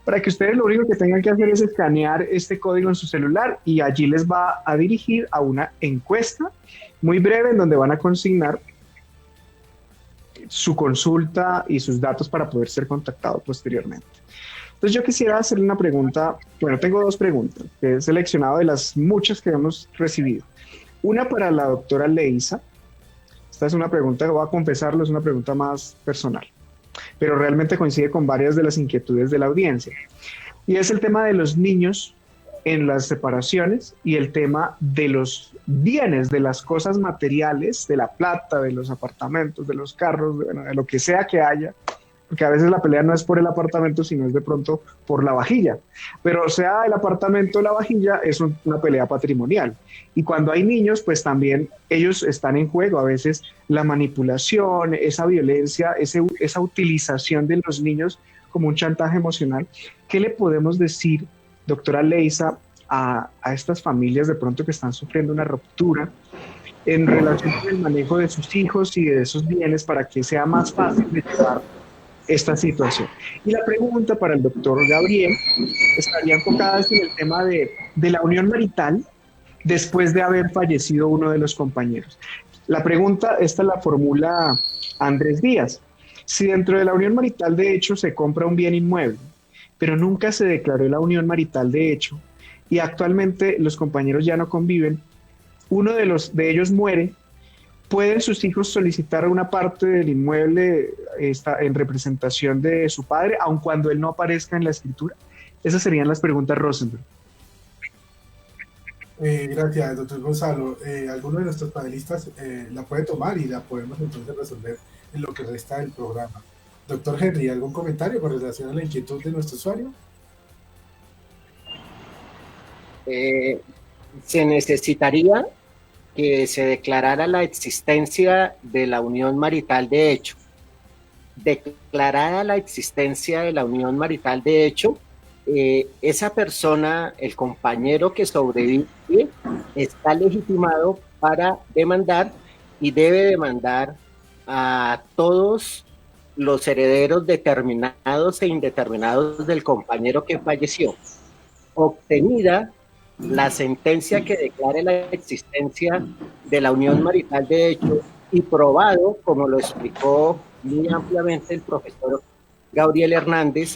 para que ustedes lo único que tengan que hacer es escanear este código en su celular y allí les va a dirigir a una encuesta muy breve en donde van a consignar su consulta y sus datos para poder ser contactados posteriormente. Entonces yo quisiera hacerle una pregunta, bueno, tengo 2 preguntas que he seleccionado de las muchas que hemos recibido. Una para la doctora Leisa. Esta es una pregunta, voy a confesarlo, es una pregunta más personal, pero realmente coincide con varias de las inquietudes de la audiencia. Y es el tema de los niños en las separaciones y el tema de los bienes, de las cosas materiales, de la plata, de los apartamentos, de los carros, de lo que sea que haya, porque a veces la pelea no es por el apartamento, sino es de pronto por la vajilla. Pero sea el apartamento o la vajilla, es una pelea patrimonial. Y cuando hay niños, pues también ellos están en juego. A veces la manipulación, esa violencia, esa utilización de los niños como un chantaje emocional. ¿Qué le podemos decir, doctora Leisa, a estas familias de pronto que están sufriendo una ruptura en relación con el manejo de sus hijos y de esos bienes para que sea más fácil de llevar esta situación? Y la pregunta para el doctor Gabriel estaría enfocada en el tema de la unión marital después de haber fallecido uno de los compañeros. La pregunta, esta la formula Andrés Díaz. Si dentro de la unión marital de hecho se compra un bien inmueble, pero nunca se declaró la unión marital de hecho, y actualmente los compañeros ya no conviven, uno de ellos muere, ¿pueden sus hijos solicitar una parte del inmueble en representación de su padre, aun cuando él no aparezca en la escritura? Esas serían las preguntas, Rosenberg. Gracias, doctor Gonzalo. Alguno de nuestros panelistas la puede tomar y la podemos entonces resolver en lo que resta del programa. Doctor Henry, ¿algún comentario con relación a la inquietud de nuestro usuario? Se necesitaría que se declarara la existencia de la unión marital de hecho. Declarada la existencia de la unión marital de hecho, esa persona, el compañero que sobrevive, está legitimado para demandar y debe demandar a todos los herederos determinados e indeterminados del compañero que falleció, obtenida la sentencia que declare la existencia de la unión marital de hecho y probado, como lo explicó muy ampliamente el profesor Gabriel Hernández,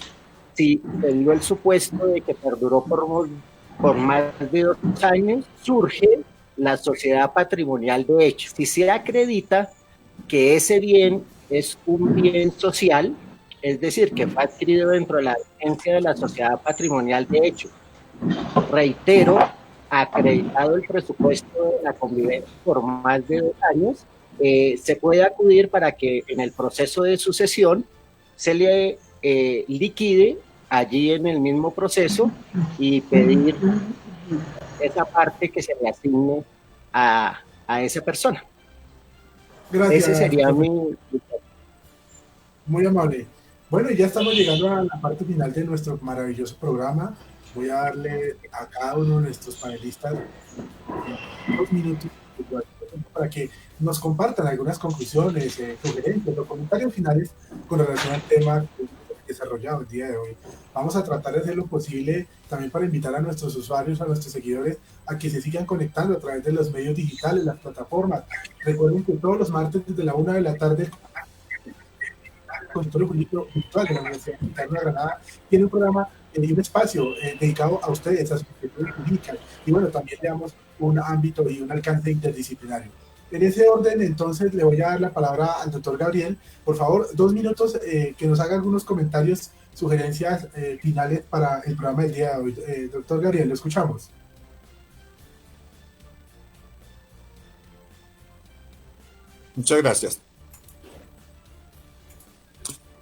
si se dio el supuesto de que perduró por más de 2 años, surge la sociedad patrimonial de hecho. Si se acredita que ese bien es un bien social, es decir, que fue adquirido dentro de la vigencia de la sociedad patrimonial de hecho, reitero, acreditado el presupuesto de la convivencia por más de 2 años, se puede acudir para que en el proceso de sucesión se le liquide allí en el mismo proceso y pedir esa parte que se le asigne a esa persona. Gracias. Ese sería muy amable. Bueno, ya estamos llegando a la parte final de nuestro maravilloso programa. Voy a darle a cada uno de nuestros panelistas 2 minutos para que nos compartan algunas conclusiones, sugerencias o comentarios finales con relación al tema desarrollado el día de hoy. Vamos a tratar de hacer lo posible también para invitar a nuestros usuarios, a nuestros seguidores, a que se sigan conectando a través de los medios digitales, las plataformas. Recuerden que todos los martes desde la 1 de la tarde el Consultorio Jurídico Virtual de la Universidad Militar de Granada tiene un programa y un espacio dedicado a ustedes, a sus inquietudes jurídicas, y bueno, también le damos un ámbito y un alcance interdisciplinario. En ese orden, entonces, le voy a dar la palabra al doctor Gabriel. Por favor, 2 minutos, que nos haga algunos comentarios, sugerencias finales para el programa del día de hoy. Doctor Gabriel, lo escuchamos. Muchas gracias.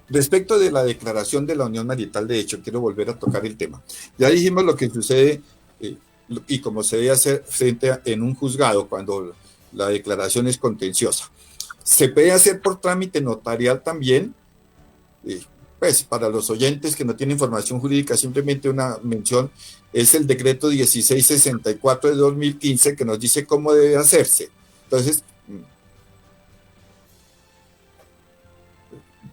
Respecto de la declaración de la unión marital de hecho, quiero volver a tocar el tema. Ya dijimos lo que sucede y cómo se debe hacer en un juzgado cuando la declaración es contenciosa. Se puede hacer por trámite notarial también. Pues para los oyentes que no tienen información jurídica, simplemente una mención, es el decreto 1664 de 2015 que nos dice cómo debe hacerse. Entonces,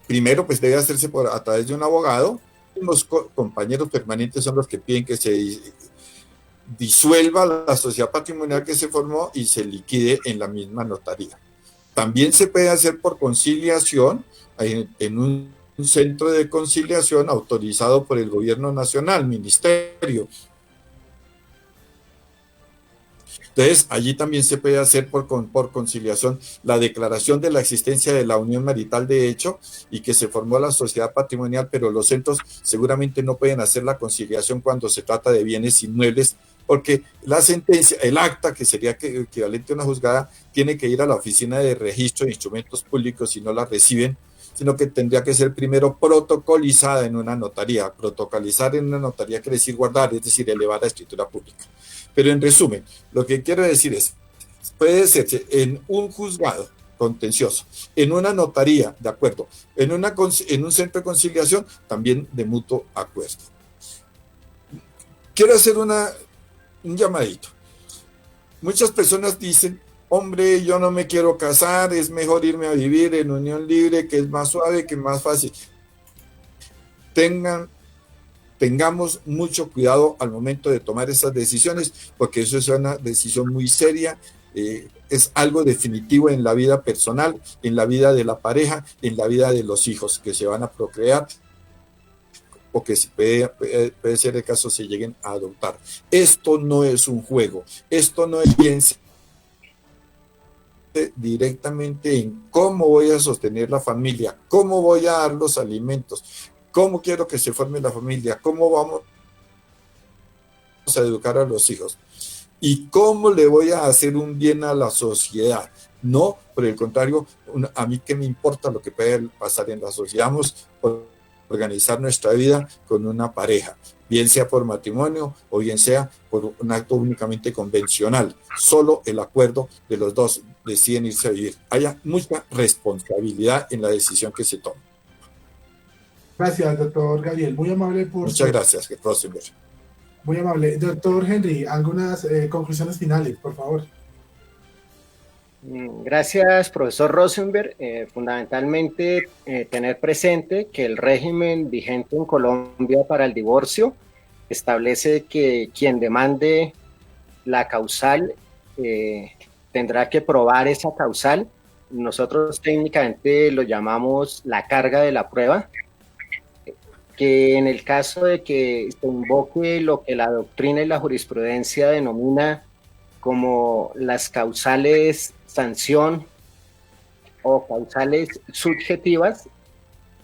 primero, pues debe hacerse a través de un abogado. Los compañeros permanentes son los que piden que se disuelva la sociedad patrimonial que se formó y se liquide en la misma notaría. También se puede hacer por conciliación en un centro de conciliación autorizado por el gobierno nacional, ministerio. Entonces, allí también se puede hacer por conciliación la declaración de la existencia de la unión marital de hecho y que se formó la sociedad patrimonial, pero los centros seguramente no pueden hacer la conciliación cuando se trata de bienes inmuebles, porque la sentencia, el acta, que sería equivalente a una juzgada, tiene que ir a la oficina de registro de instrumentos públicos si no la reciben, sino que tendría que ser primero protocolizada en una notaría. Protocolizar en una notaría quiere decir guardar, es decir, elevar a escritura pública. Pero en resumen, lo que quiero decir es, puede hacerse en un juzgado contencioso, en una notaría, de acuerdo, en un centro de conciliación, también de mutuo acuerdo. Quiero hacer un llamadito. Muchas personas dicen, hombre, yo no me quiero casar, es mejor irme a vivir en unión libre, que es más suave, que es más fácil. Tengamos mucho cuidado al momento de tomar esas decisiones, porque eso es una decisión muy seria, es algo definitivo en la vida personal, en la vida de la pareja, en la vida de los hijos que se van a procrear, o que puede ser el caso se lleguen a adoptar. Esto no es un juego, esto no es piense directamente en cómo voy a sostener la familia, cómo voy a dar los alimentos, cómo quiero que se forme la familia, cómo vamos a educar a los hijos y cómo le voy a hacer un bien a la sociedad. No, por el contrario, a mí qué me importa lo que puede pasar en la sociedad. Vamos a organizar nuestra vida con una pareja, bien sea por matrimonio o bien sea por un acto únicamente convencional. Solo el acuerdo de los dos deciden irse a vivir. Haya mucha responsabilidad en la decisión que se tome. Gracias, doctor Gabriel. Muy amable por... Muchas gracias, Rosenberg. Muy amable. Doctor Henry, algunas conclusiones finales, por favor. Gracias, profesor Rosenberg. Fundamentalmente, tener presente que el régimen vigente en Colombia para el divorcio establece que quien demande la causal, tendrá que probar esa causal. Nosotros técnicamente lo llamamos la carga de la prueba, que en el caso de que se invoque lo que la doctrina y la jurisprudencia denomina como las causales sanción o causales subjetivas,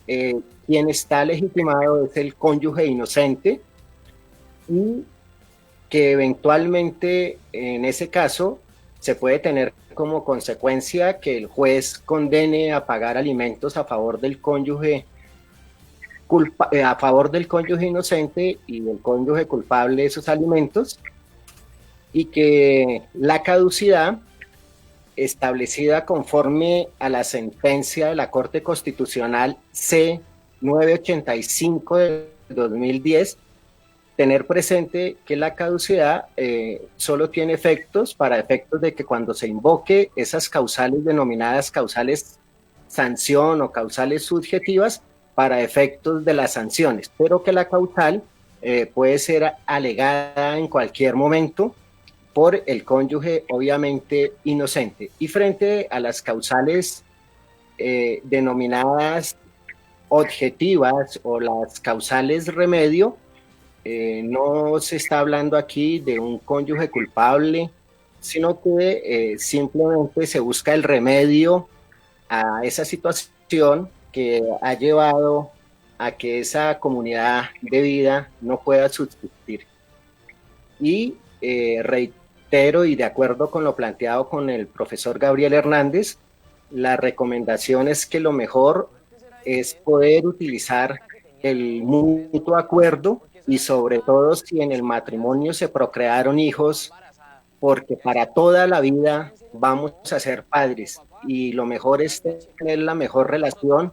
quien está legitimado es el cónyuge inocente, y que eventualmente en ese caso se puede tener como consecuencia que el juez condene a pagar alimentos a favor del cónyuge inocente y el cónyuge culpable de esos alimentos, y que la caducidad establecida conforme a la sentencia de la Corte Constitucional C-985 de 2010, tener presente que la caducidad solo tiene efectos para efectos de que cuando se invoque esas causales denominadas causales sanción o causales subjetivas, para efectos de las sanciones, pero que la causal puede ser alegada en cualquier momento por el cónyuge obviamente inocente. Y frente a las causales denominadas objetivas o las causales remedio, no se está hablando aquí de un cónyuge culpable, sino que simplemente se busca el remedio a esa situación que ha llevado a que esa comunidad de vida no pueda subsistir. Y reitero, y de acuerdo con lo planteado con el profesor Gabriel Hernández, la recomendación es que lo mejor es poder utilizar el mutuo acuerdo, y sobre todo si en el matrimonio se procrearon hijos, porque para toda la vida vamos a ser padres, y lo mejor es tener la mejor relación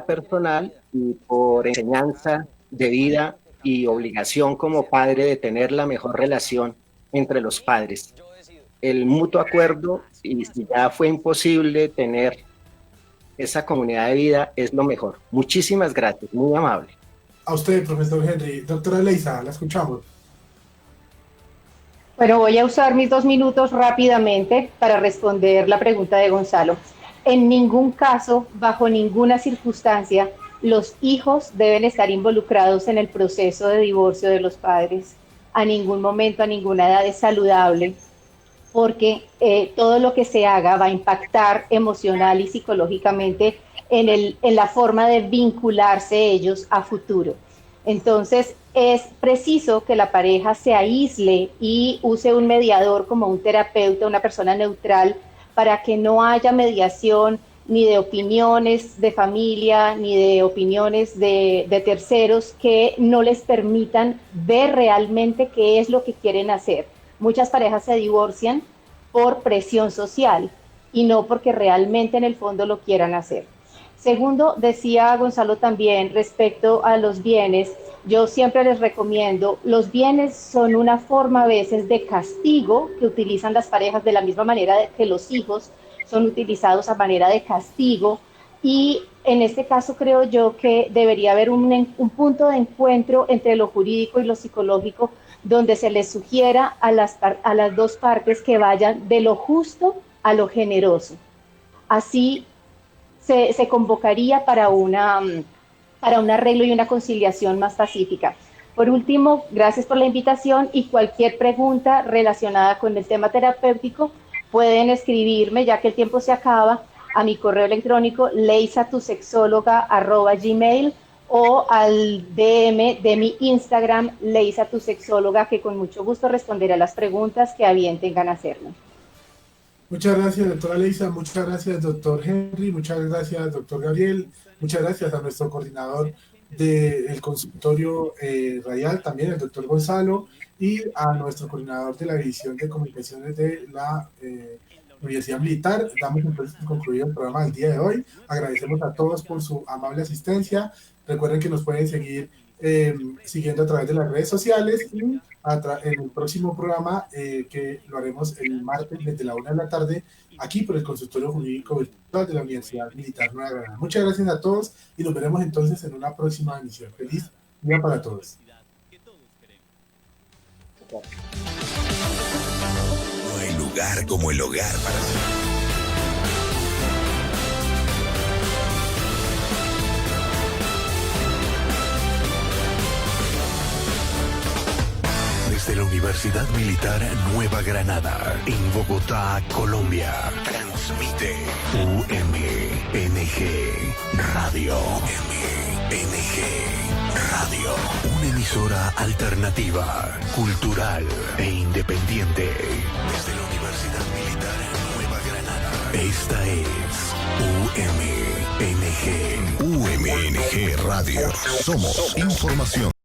personal y por enseñanza de vida y obligación como padre de tener la mejor relación entre los padres. El mutuo acuerdo, y si ya fue imposible tener esa comunidad de vida, es lo mejor. Muchísimas gracias, muy amable. A usted, profesor Henry. Doctora Leisa, la escuchamos. Bueno, voy a usar mis 2 minutos rápidamente para responder la pregunta de Gonzalo. En ningún caso, bajo ninguna circunstancia, los hijos deben estar involucrados en el proceso de divorcio de los padres. A ningún momento, a ninguna edad es saludable, porque todo lo que se haga va a impactar emocional y psicológicamente en la forma de vincularse ellos a futuro. Entonces, es preciso que la pareja se aísle y use un mediador como un terapeuta, una persona neutral, para que no haya mediación ni de opiniones de familia, ni de opiniones de terceros que no les permitan ver realmente qué es lo que quieren hacer. Muchas parejas se divorcian por presión social y no porque realmente en el fondo lo quieran hacer. Segundo, decía Gonzalo también respecto a los bienes, yo siempre les recomiendo, los bienes son una forma a veces de castigo que utilizan las parejas de la misma manera que los hijos son utilizados a manera de castigo, y en este caso creo yo que debería haber un punto de encuentro entre lo jurídico y lo psicológico, donde se les sugiera a las dos partes que vayan de lo justo a lo generoso. Así se convocaría para un arreglo y una conciliación más pacífica. Por último, gracias por la invitación, y cualquier pregunta relacionada con el tema terapéutico pueden escribirme, ya que el tiempo se acaba, a mi correo electrónico leisatusexóloga@gmail o al DM de mi Instagram, leisatusexóloga, que con mucho gusto responderé a las preguntas que a bien tengan hacerme. Muchas gracias, doctora Leisa. Muchas gracias, doctor Henry. Muchas gracias, doctor Gabriel. Muchas gracias a nuestro coordinador del consultorio radial, también el doctor Gonzalo, y a nuestro coordinador de la División de Comunicaciones de la Universidad Militar. Damos entonces concluido el programa del día de hoy. Agradecemos a todos por su amable asistencia. Recuerden que nos pueden seguir siguiendo a través de las redes sociales, y en el próximo programa que lo haremos el martes desde la 1 de la tarde aquí por el Consultorio Jurídico Virtual de la Universidad Militar Nueva Granada. Muchas gracias a todos y nos veremos entonces en una próxima emisión. Feliz día para todos. No hay lugar como el hogar para ser. Desde la Universidad Militar Nueva Granada, en Bogotá, Colombia, transmite UMNG Radio. UMNG Radio. Una emisora alternativa, cultural e independiente. Desde la Universidad Militar Nueva Granada. Esta es UMNG. UMNG Radio. Somos información.